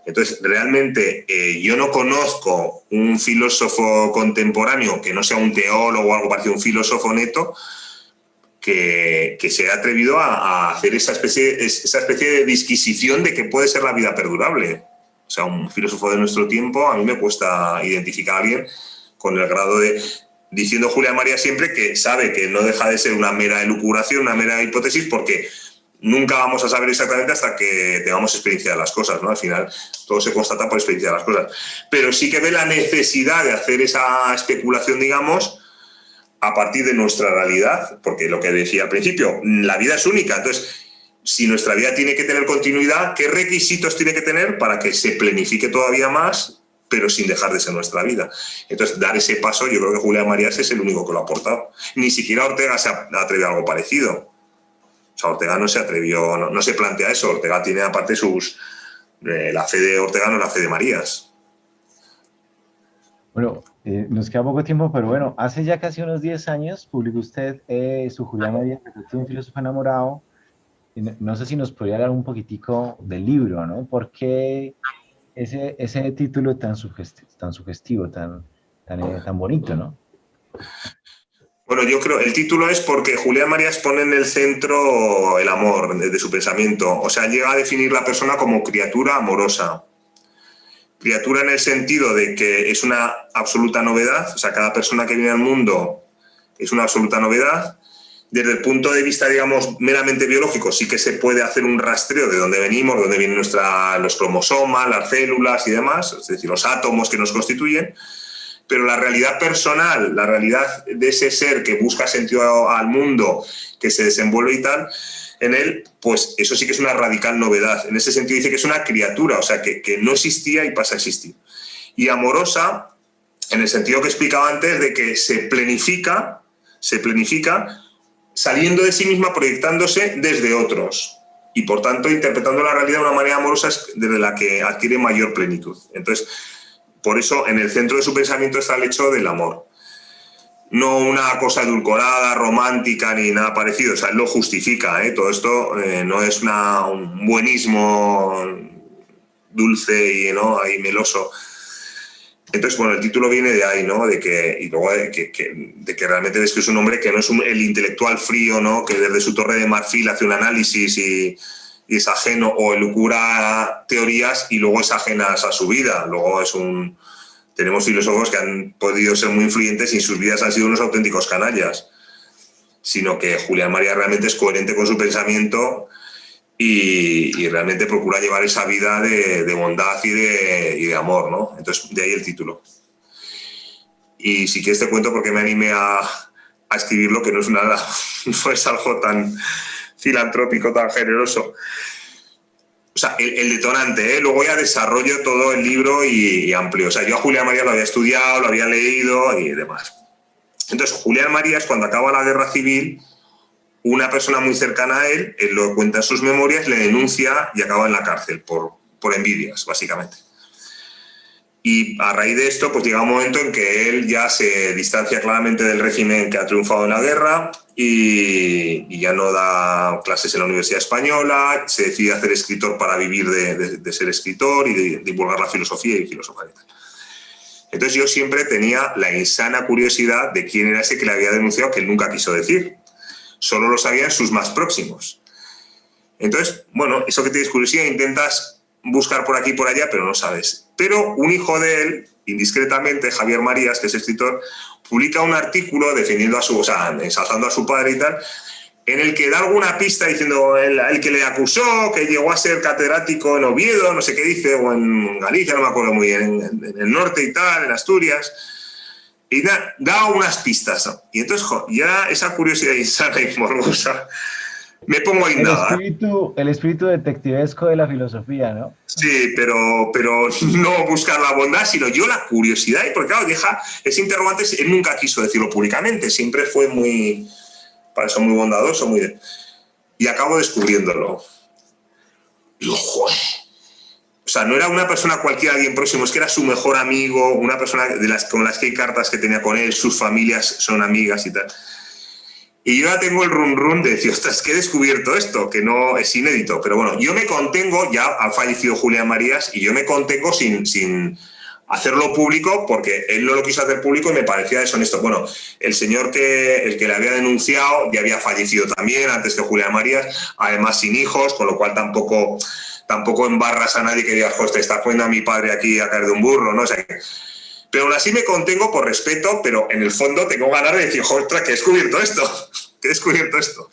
Entonces, realmente yo no conozco un filósofo contemporáneo que no sea un teólogo o algo parecido, un filósofo neto, que se ha atrevido a hacer esa especie de disquisición de que puede ser la vida perdurable. O sea, un filósofo de nuestro tiempo, a mí me cuesta identificar a alguien con el grado de... Diciendo Julián María siempre que sabe que no deja de ser una mera elucubración, una mera hipótesis, porque nunca vamos a saber exactamente hasta que tengamos experiencia de las cosas, ¿no? Al final todo se constata por experiencia de las cosas. Pero sí que ve la necesidad de hacer esa especulación, digamos, a partir de nuestra realidad, porque lo que decía al principio, la vida es única. Entonces, si nuestra vida tiene que tener continuidad, ¿qué requisitos tiene que tener para que se planifique todavía más, pero sin dejar de ser nuestra vida? Entonces, dar ese paso, yo creo que Julián Marías es el único que lo ha aportado. Ni siquiera Ortega se ha atrevido a algo parecido. O sea, Ortega no se atrevió, no se plantea eso. Ortega tiene aparte la fe de Ortega no es la fe de Marías. Bueno, nos queda poco tiempo, pero bueno, hace ya casi unos 10 años publicó usted su Julián Marías, un filósofo enamorado. No sé si nos podría hablar un poquitico del libro, ¿no? ¿Por qué ese título tan sugestivo, tan bonito, ¿no? Bueno, yo creo, el título es porque Julián Marías pone en el centro el amor de su pensamiento. O sea, llega a definir la persona como criatura amorosa. Criatura en el sentido de que es una absoluta novedad, o sea, cada persona que viene al mundo es una absoluta novedad. Desde el punto de vista, digamos, meramente biológico, sí que se puede hacer un rastreo de dónde venimos, de dónde vienen los cromosomas, las células y demás, es decir, los átomos que nos constituyen, pero la realidad personal, la realidad de ese ser que busca sentido al mundo, que se desenvuelve y tal, en él, pues eso sí que es una radical novedad. En ese sentido dice que es una criatura, o sea, que no existía y pasa a existir. Y amorosa, en el sentido que explicaba antes, de que se planifica saliendo de sí misma, proyectándose desde otros. Y por tanto, interpretando la realidad de una manera amorosa es desde la que adquiere mayor plenitud. Entonces, por eso, en el centro de su pensamiento está el hecho del amor. No una cosa edulcorada, romántica, ni nada parecido. O sea, él lo justifica, ¿eh? Todo esto no es un buenismo dulce y, ¿no?, ahí meloso. Entonces, bueno, el título viene de ahí, ¿no? Y luego de que realmente ves que es un hombre que no es el intelectual frío, ¿no?, que desde su torre de marfil hace un análisis y es ajeno, o elucura teorías y luego es ajenas a su vida. Luego tenemos filósofos que han podido ser muy influyentes y sus vidas han sido unos auténticos canallas, sino que Julián Marías realmente es coherente con su pensamiento y realmente procura llevar esa vida de bondad y de amor, ¿no? Entonces, de ahí el título. Y si quieres te cuento por qué me animé a escribirlo, que no es algo tan filantrópico, tan generoso. O sea, el detonante, ¿eh? Luego ya desarrollo todo el libro y amplio. O sea, yo a Julián Marías lo había estudiado, lo había leído y demás. Entonces, Julián Marías, cuando acaba la guerra civil, una persona muy cercana a él lo cuenta en sus memorias, le denuncia y acaba en la cárcel por envidias, básicamente. Y a raíz de esto, pues llega un momento en que él ya se distancia claramente del régimen que ha triunfado en la guerra y ya no da clases en la Universidad Española, se decide hacer escritor para vivir de ser escritor y de divulgar la filosofía y filosofar y tal. Entonces yo siempre tenía la insana curiosidad de quién era ese que le había denunciado, que él nunca quiso decir. Solo lo sabían sus más próximos. Entonces, bueno, eso que tienes curiosidad, intentas buscar por aquí y por allá, pero no sabes. Pero un hijo de él, indiscretamente, Javier Marías, que es escritor, publica un artículo defendiendo ensalzando a su padre y tal, en el que da alguna pista diciendo el que le acusó, que llegó a ser catedrático en Oviedo, no sé qué dice, o en Galicia, no me acuerdo muy bien, en el norte y tal, en Asturias. Y da unas pistas, ¿no? Y entonces, ya esa curiosidad insana y morbosa, me pongo a indagar. El espíritu detectivesco de la filosofía, ¿no? Sí, pero no buscar la bondad, sino yo la curiosidad. Y porque, claro, deja ese interrogante, él nunca quiso decirlo públicamente, siempre fue para eso muy bondadoso, y acabo descubriéndolo. Y digo, joder. O sea, no era una persona cualquiera, alguien próximo, es que era su mejor amigo, una persona con las que hay cartas que tenía con él, sus familias son amigas y tal. Y yo ya tengo el run de decir, ostras, que he descubierto esto, que no es inédito. Pero bueno, yo me contengo, ya ha fallecido Julián Marías, y yo me contengo sin hacerlo público, porque él no lo quiso hacer público y me parecía deshonesto. Bueno, el señor el que le había denunciado ya había fallecido también antes que Julián Marías, además sin hijos, con lo cual tampoco embarras a nadie que digas, joder, te está poniendo a mi padre aquí a caer de un burro, ¿no? O sea, pero aún así me contengo por respeto, pero en el fondo tengo ganas de decir, ostras, que he descubierto esto.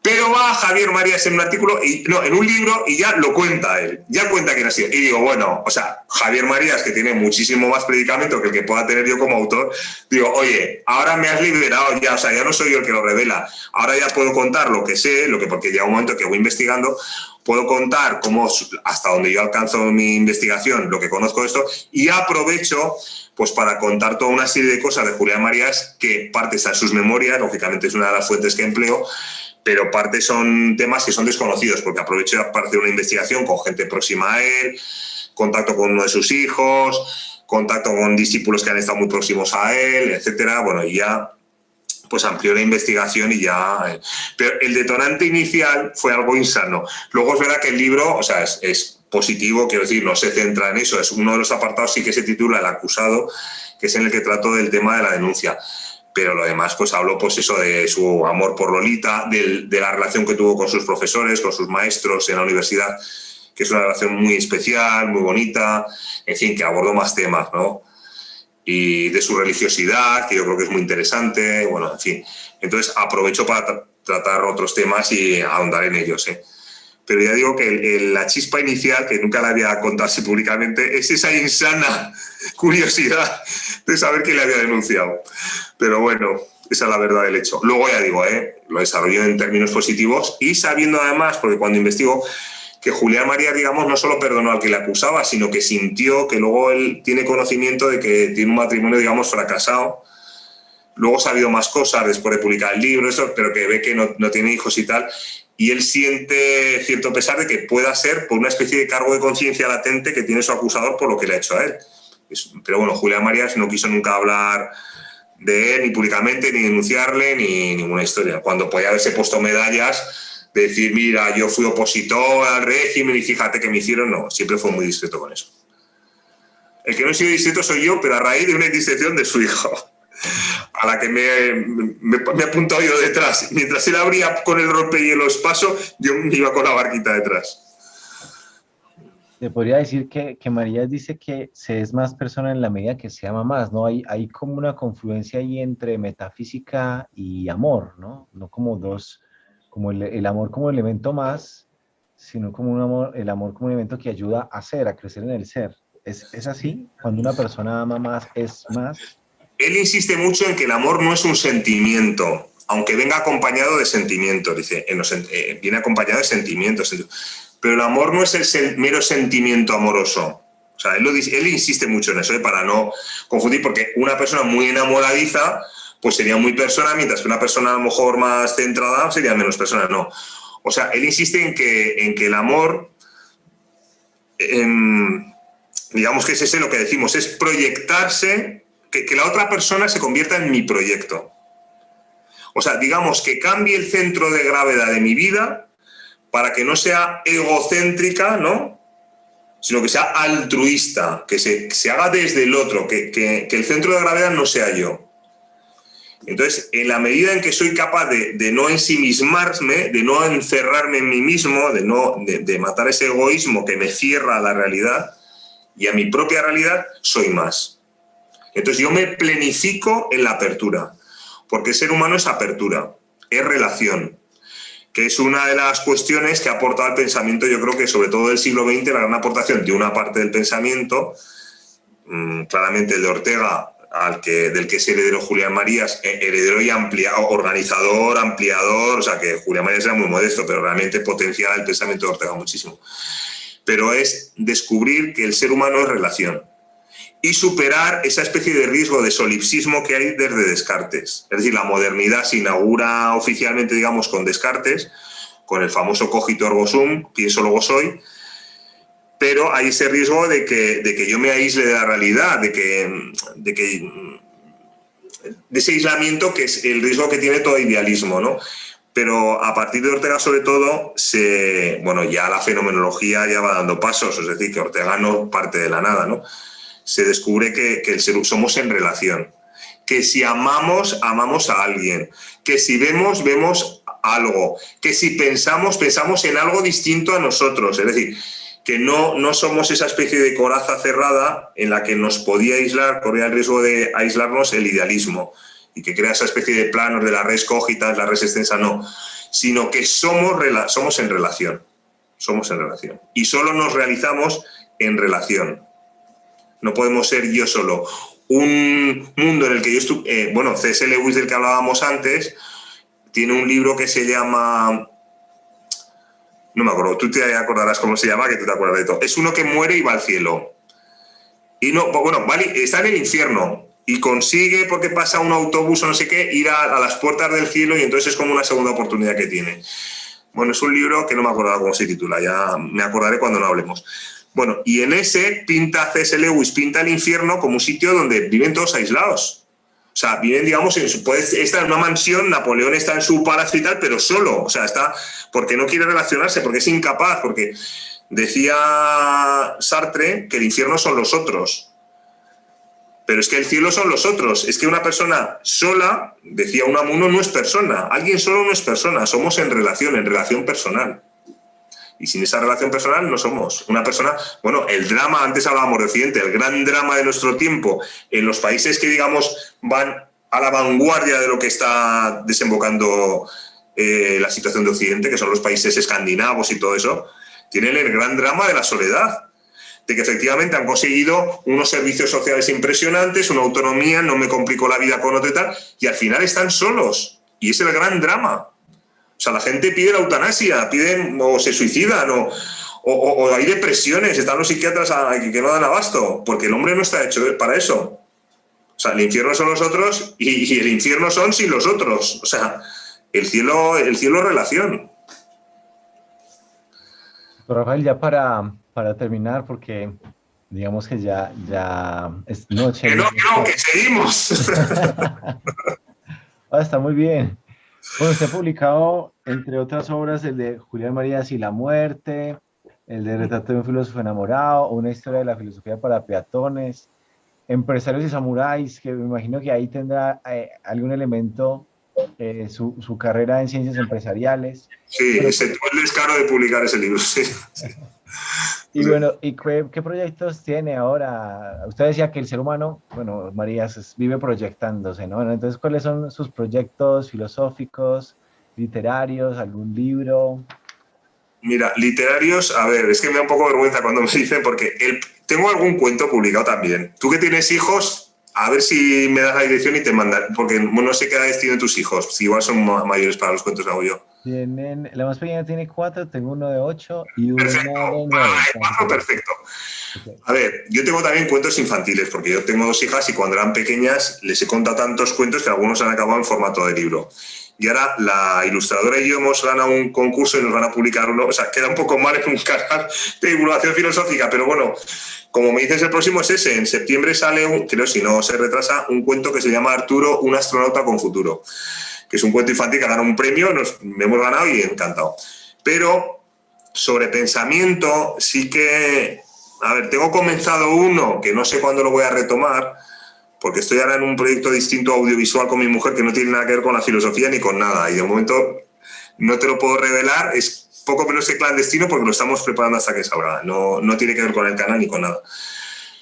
Pero va Javier Marías en un artículo, en un libro, y ya lo cuenta él, ya cuenta quién ha sido. Y digo, bueno, o sea, Javier Marías, que tiene muchísimo más predicamento que el que pueda tener yo como autor, digo, oye, ahora me has liberado ya, o sea, ya no soy yo el que lo revela, ahora ya puedo contar lo que sé, porque llega un momento que voy investigando, puedo contar cómo, hasta donde yo alcanzo mi investigación, lo que conozco de esto, y aprovecho pues para contar toda una serie de cosas de Julián Marías, que parte están sus memorias, lógicamente es una de las fuentes que empleo, pero parte son temas que son desconocidos, porque aprovecho parte de una investigación con gente próxima a él, contacto con uno de sus hijos, contacto con discípulos que han estado muy próximos a él, etcétera. Bueno, y ya pues amplió la investigación y ya... Pero el detonante inicial fue algo insano. Luego es verdad que el libro, o sea, es positivo, quiero decir, no se centra en eso, es uno de los apartados, sí que se titula El acusado, que es en el que trato del tema de la denuncia. Pero lo demás, pues hablo pues eso de su amor por Lolita, de la relación que tuvo con sus profesores, con sus maestros en la universidad, que es una relación muy especial, muy bonita, en fin, que abordó más temas, ¿no? Y de su religiosidad, que yo creo que es muy interesante, bueno, en fin. Entonces aprovecho para tratar otros temas y ahondar en ellos, ¿eh? Pero ya digo que la chispa inicial, que nunca la había contado así públicamente, es esa insana curiosidad de saber quién le había denunciado. Pero bueno, esa es la verdad del hecho. Luego ya digo, lo desarrollo en términos positivos y sabiendo además, porque cuando investigo, que Julián Marías, digamos, no solo perdonó al que le acusaba, sino que sintió que luego él tiene conocimiento de que tiene un matrimonio, digamos, fracasado. Luego ha sabido más cosas después de publicar el libro, pero que ve que no tiene hijos y tal. Y él siente cierto pesar de que pueda ser por una especie de cargo de conciencia latente que tiene su acusador por lo que le ha hecho a él. Pero bueno, Julián Marías no quiso nunca hablar de él, ni públicamente, ni denunciarle, ni ninguna historia. Cuando podía haberse puesto medallas de decir, mira, yo fui opositor al régimen y fíjate que me hicieron, no, siempre fue muy discreto con eso. El que no he sido discreto soy yo, pero a raíz de una indiscreción de su hijo, a la que me he apuntado yo detrás. Mientras él abría con el rompehielos paso, yo me iba con la barquita detrás. Te podría decir que Marías dice que se es más persona en la medida que se ama más, ¿no? Hay como una confluencia ahí entre metafísica y amor, ¿no? No como dos, como el amor como elemento más, sino como el amor como un elemento que ayuda a ser, a crecer en el ser. ¿Es así? Cuando una persona ama más, ¿es más? Él insiste mucho en que el amor no es un sentimiento, aunque venga acompañado de sentimientos, dice, viene acompañado de sentimientos. Pero el amor no es el mero sentimiento amoroso. O sea, él insiste mucho en eso, para no confundir, porque una persona muy enamoradiza pues sería muy persona, mientras que una persona a lo mejor más centrada sería menos persona, no. O sea, él insiste en que el amor, digamos que es ese lo que decimos, es proyectarse, que la otra persona se convierta en mi proyecto. O sea, digamos que cambie el centro de gravedad de mi vida para que no sea egocéntrica, ¿no? Sino que sea altruista, que se haga desde el otro, que el centro de gravedad no sea yo. Entonces, en la medida en que soy capaz de no ensimismarme, de no encerrarme en mí mismo, de matar ese egoísmo que me cierra a la realidad y a mi propia realidad, soy más. Entonces yo me planifico en la apertura, porque el ser humano es apertura, es relación, que es una de las cuestiones que ha aportado al pensamiento, yo creo que sobre todo del siglo XX, la gran aportación de una parte del pensamiento, claramente el de Ortega, del que es heredero Julián Marías, heredero y organizador, ampliador, o sea que Julián Marías era muy modesto, pero realmente potenciaba el pensamiento de Ortega muchísimo. Pero es descubrir que el ser humano es relación y superar esa especie de riesgo de solipsismo que hay desde Descartes. Es decir, la modernidad se inaugura oficialmente, digamos, con Descartes, con el famoso cogito ergo sum, pienso luego soy, pero hay ese riesgo de que yo me aísle de la realidad, de ese aislamiento que es el riesgo que tiene todo idealismo, ¿no? Pero a partir de Ortega, sobre todo, ya la fenomenología ya va dando pasos, es decir, que Ortega no parte de la nada, ¿no? Se descubre que el ser somos en relación, que si amamos, amamos a alguien, que si vemos, vemos algo, que si pensamos, pensamos en algo distinto a nosotros, es decir, que no somos esa especie de coraza cerrada en la que nos podía aislar, corría el riesgo de aislarnos el idealismo y que crea esa especie de planos de la res cogita, la res extensa, no, sino que somos en relación, y solo nos realizamos en relación. No podemos ser yo solo. Un mundo en el que yo estuve... C.S. Lewis, del que hablábamos antes, tiene un libro que se llama... No me acuerdo, tú te acordarás cómo se llama, que tú te acuerdas de todo. Es uno que muere y va al cielo. Y está en el infierno y consigue, porque pasa un autobús o no sé qué, ir a las puertas del cielo, y entonces es como una segunda oportunidad que tiene. Bueno, es un libro que no me acuerdo cómo se titula, ya me acordaré cuando no hablemos. Bueno, y en ese C.S. Lewis pinta el infierno como un sitio donde viven todos aislados. O sea, viven, digamos, está en una mansión, Napoleón está en su palacio y tal, pero solo. O sea, está porque no quiere relacionarse, porque es incapaz, porque decía Sartre que el infierno son los otros. Pero es que el cielo son los otros. Es que una persona sola, decía Unamuno, no es persona. Alguien solo no es persona. Somos en relación personal. Y sin esa relación personal no somos una persona. Bueno, el drama, antes hablábamos de Occidente, el gran drama de nuestro tiempo en los países que, digamos, van a la vanguardia de lo que está desembocando la situación de Occidente, que son los países escandinavos y todo eso, tienen el gran drama de la soledad, de que efectivamente han conseguido unos servicios sociales impresionantes, una autonomía, no me complico la vida con otro y tal, y al final están solos. Y es el gran drama. O sea, la gente pide la eutanasia, o se suicidan, o hay depresiones, están los psiquiatras que no dan abasto, porque el hombre no está hecho para eso. O sea, el infierno son los otros y el infierno son sin los otros. O sea, el cielo es relación. Rafael, ya para terminar, porque digamos que ya es noche. Que seguimos. Está muy bien. Bueno, usted ha publicado, entre otras obras, el de Julián Marías y la muerte, el de Retrato de un filósofo enamorado, una historia de la filosofía para peatones, Empresarios y samuráis, que me imagino que ahí tendrá algún elemento, su carrera en ciencias empresariales. Sí, el descaro de publicar ese libro, sí. Y bueno, ¿y qué proyectos tiene ahora? Usted decía que el ser humano, bueno, Marías, vive proyectándose, ¿no? Bueno, entonces, ¿cuáles son sus proyectos filosóficos, literarios, algún libro? Mira, literarios, a ver, es que me da un poco vergüenza cuando me dicen, porque tengo algún cuento publicado también. Tú que tienes hijos, a ver si me das la dirección y te mandan, porque no sé qué edades tienen tus hijos, si igual son mayores para los cuentos que hago yo. La más pequeña tiene 4, tengo uno de 8 y uno perfecto. de 9. Perfecto. A ver, yo tengo también cuentos infantiles, porque yo tengo 2 hijas y cuando eran pequeñas les he contado tantos cuentos que algunos han acabado en formato de libro. Y ahora la ilustradora y yo hemos ganado un concurso y nos van a publicar uno. O sea, queda un poco mal en un canal de divulgación filosófica, pero bueno, como me dices, el próximo es ese. En septiembre sale, creo si no se retrasa, un cuento que se llama Arturo, un astronauta con futuro, que es un cuento infantil que ha ganado un premio, me hemos ganado y encantado. Pero sobre pensamiento sí que... A ver, tengo comenzado uno que no sé cuándo lo voy a retomar, porque estoy ahora en un proyecto distinto audiovisual con mi mujer que no tiene nada que ver con la filosofía ni con nada, y de momento no te lo puedo revelar, es poco menos que clandestino porque lo estamos preparando hasta que salga, no tiene que ver con el canal ni con nada.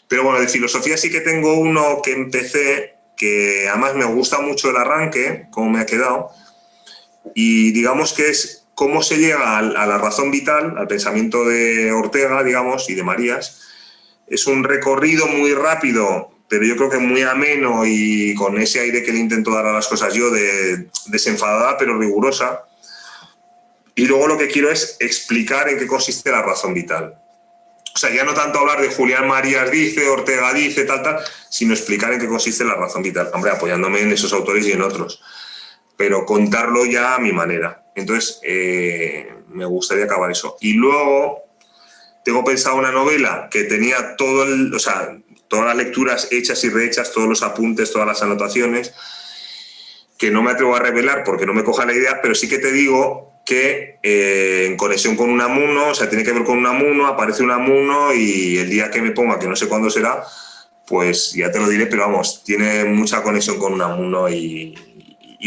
Pero bueno, de filosofía sí que tengo uno que empecé, que además me gusta mucho el arranque, cómo me ha quedado, y digamos que es cómo se llega a la razón vital, al pensamiento de Ortega, digamos, y de Marías. Es un recorrido muy rápido, pero yo creo que muy ameno y con ese aire que le intento dar a las cosas yo, de desenfadada pero rigurosa. Y luego lo que quiero es explicar en qué consiste la razón vital. O sea, ya no tanto hablar de Julián Marías dice, Ortega dice, tal, sino explicar en qué consiste la razón vital. Hombre, apoyándome en esos autores y en otros. Pero contarlo ya a mi manera. Entonces, me gustaría acabar eso. Y luego, tengo pensado una novela que tenía todo o sea, todas las lecturas hechas y rehechas, todos los apuntes, todas las anotaciones, que no me atrevo a revelar porque no me coja la idea, pero sí que te digo que en conexión con Unamuno, o sea, tiene que ver con Unamuno, aparece Unamuno y el día que me ponga, que no sé cuándo será, pues ya te lo diré, pero vamos, tiene mucha conexión con Unamuno y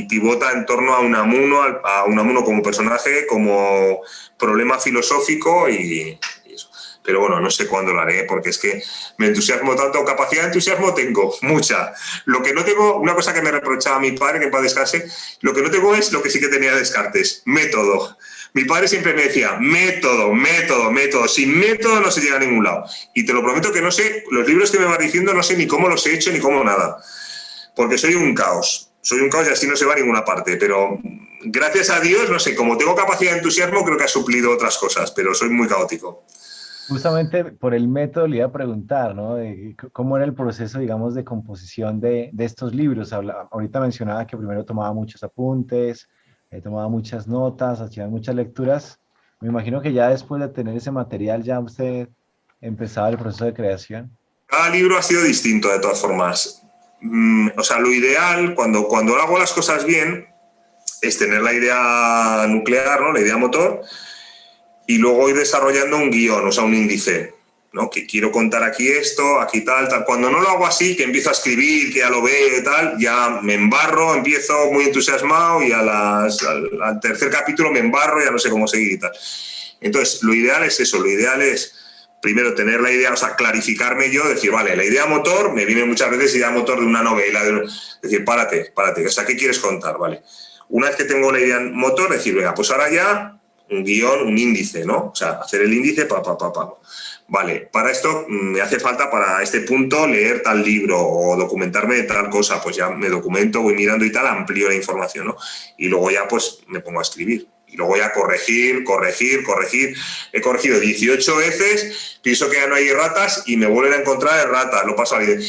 pivota en torno a Unamuno como personaje, como problema filosófico y eso. Pero bueno, no sé cuándo lo haré, porque es que me entusiasmo tanto. Capacidad de entusiasmo tengo, mucha. Lo que no tengo, una cosa que me reprochaba mi padre, que en paz descanse, lo que no tengo es lo que sí que tenía Descartes, método. Mi padre siempre me decía, método, método, método. Sin método no se llega a ningún lado. Y te lo prometo que no sé, los libros que me vas diciendo no sé ni cómo los he hecho ni cómo nada. Porque soy un caos. Soy un caos y así no se va a ninguna parte. Pero gracias a Dios, no sé, como tengo capacidad de entusiasmo, creo que ha suplido otras cosas, pero soy muy caótico. Justamente por el método le iba a preguntar, ¿no? De cómo era el proceso, digamos, de composición de estos libros. Ahorita mencionaba que primero tomaba muchos apuntes, tomaba muchas notas, hacía muchas lecturas. Me imagino que ya después de tener ese material ya usted empezaba el proceso de creación. Cada libro ha sido distinto, de todas formas. O sea, lo ideal, cuando hago las cosas bien, es tener la idea nuclear, ¿no? La idea motor, y luego ir desarrollando un guión, o sea, un índice, ¿no? Que quiero contar aquí esto, aquí tal, tal. Cuando no lo hago así, que empiezo a escribir, que ya lo veo y tal, ya me embarro, empiezo muy entusiasmado y al tercer capítulo me embarro, ya no sé cómo seguir y tal. Entonces, lo ideal es eso, lo ideal es primero tener la idea, o sea, clarificarme yo, decir, vale, la idea motor, me viene muchas veces idea motor de una novela, decir, párate, o sea, ¿qué quieres contar? Vale. Una vez que tengo la idea motor, decir, venga, pues ahora ya un guión, un índice, ¿no? O sea, hacer el índice, Vale, para esto me hace falta para este punto leer tal libro o documentarme de tal cosa, pues ya me documento, voy mirando y tal, amplío la información, ¿no? Y luego ya pues me pongo a escribir. Y luego ya corregir. He corregido 18 veces, pienso que ya no hay ratas y me vuelven a encontrar erratas, lo paso a bien.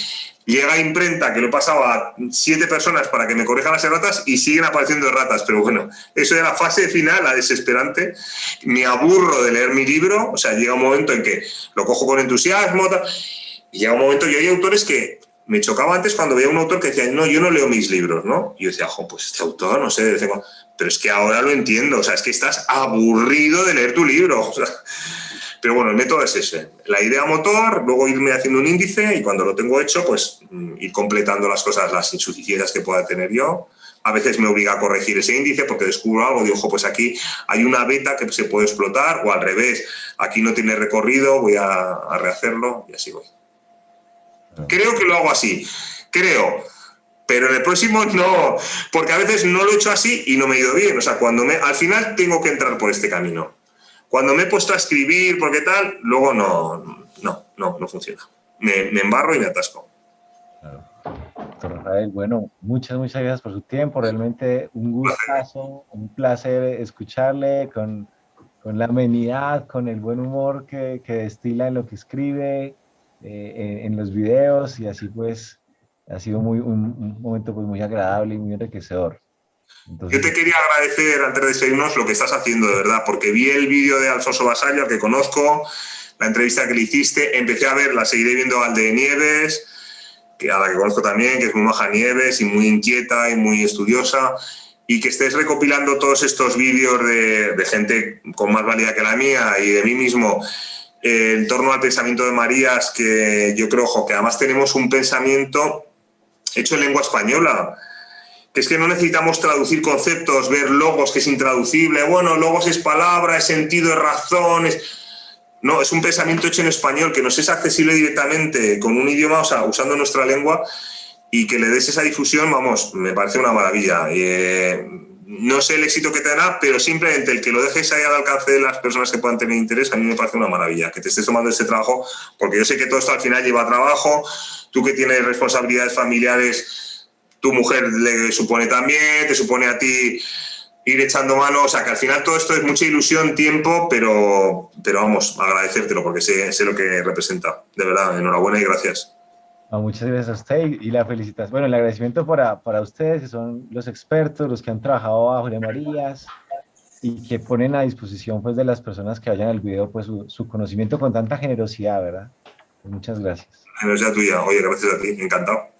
Llega a imprenta, que lo he pasado a 7 personas para que me corrijan las erratas y siguen apareciendo erratas, pero bueno, eso es la fase final, la desesperante. Me aburro de leer mi libro, o sea, llega un momento en que lo cojo con entusiasmo, tal, y llega un momento, yo hay autores que me chocaba antes cuando veía un autor que decía, no, yo no leo mis libros, ¿no? Y yo decía, pues este autor, no sé, pero es que ahora lo entiendo, o sea, es que estás aburrido de leer tu libro, o sea. Pero bueno, el método es ese, la idea motor, luego irme haciendo un índice y cuando lo tengo hecho, pues ir completando las cosas, las insuficiencias que pueda tener yo. A veces me obliga a corregir ese índice porque descubro algo, digo, ojo, pues aquí hay una beta que se puede explotar, o al revés, aquí no tiene recorrido, voy a rehacerlo y así voy. Creo que lo hago así, creo, pero en el próximo no, porque a veces no lo he hecho así y no me ha ido bien. O sea, al final tengo que entrar por este camino. Cuando me he puesto a escribir, porque tal, luego no funciona. Me embarro y me atasco. Claro. Doctor Rafael, bueno, muchas gracias por su tiempo. Realmente un gustazo, un placer escucharle con la amenidad, con el buen humor que destila en lo que escribe, en los videos y así pues ha sido un momento pues muy agradable y muy enriquecedor. Yo Entonces, te quería agradecer, antes de despedirnos, lo que estás haciendo, de verdad, porque vi el vídeo de Alfonso Basallo, al que conozco, la entrevista que le hiciste, empecé a verla, seguiré viendo al de Nieves, a la que conozco también, que es muy maja Nieves y muy inquieta y muy estudiosa, y que estés recopilando todos estos vídeos de gente con más valía que la mía y de mí mismo en torno al pensamiento de Marías, que yo creo, ojo, que además tenemos un pensamiento hecho en lengua española, que es que no necesitamos traducir conceptos, ver logos, que es intraducible, bueno, logos es palabra, es sentido, es razón, no, es un pensamiento hecho en español que nos es accesible directamente con un idioma, o sea, usando nuestra lengua, y que le des esa difusión, vamos, me parece una maravilla. No sé el éxito que tendrá, pero simplemente el que lo dejes ahí al alcance de las personas que puedan tener interés, a mí me parece una maravilla, que te estés tomando este trabajo, porque yo sé que todo esto al final lleva trabajo, tú que tienes responsabilidades familiares, tu mujer le supone también, te supone a ti ir echando mano, o sea que al final todo esto es mucha ilusión, tiempo, pero vamos, agradecértelo porque sé lo que representa. De verdad, enhorabuena y gracias. muchas gracias a usted y la felicitación. Bueno, el agradecimiento para ustedes, que son los expertos, los que han trabajado bajo de Marías. y que ponen a disposición pues de las personas que vayan al video pues su conocimiento con tanta generosidad, ¿verdad? Muchas gracias. Generosidad tuya. Oye, gracias a ti, encantado.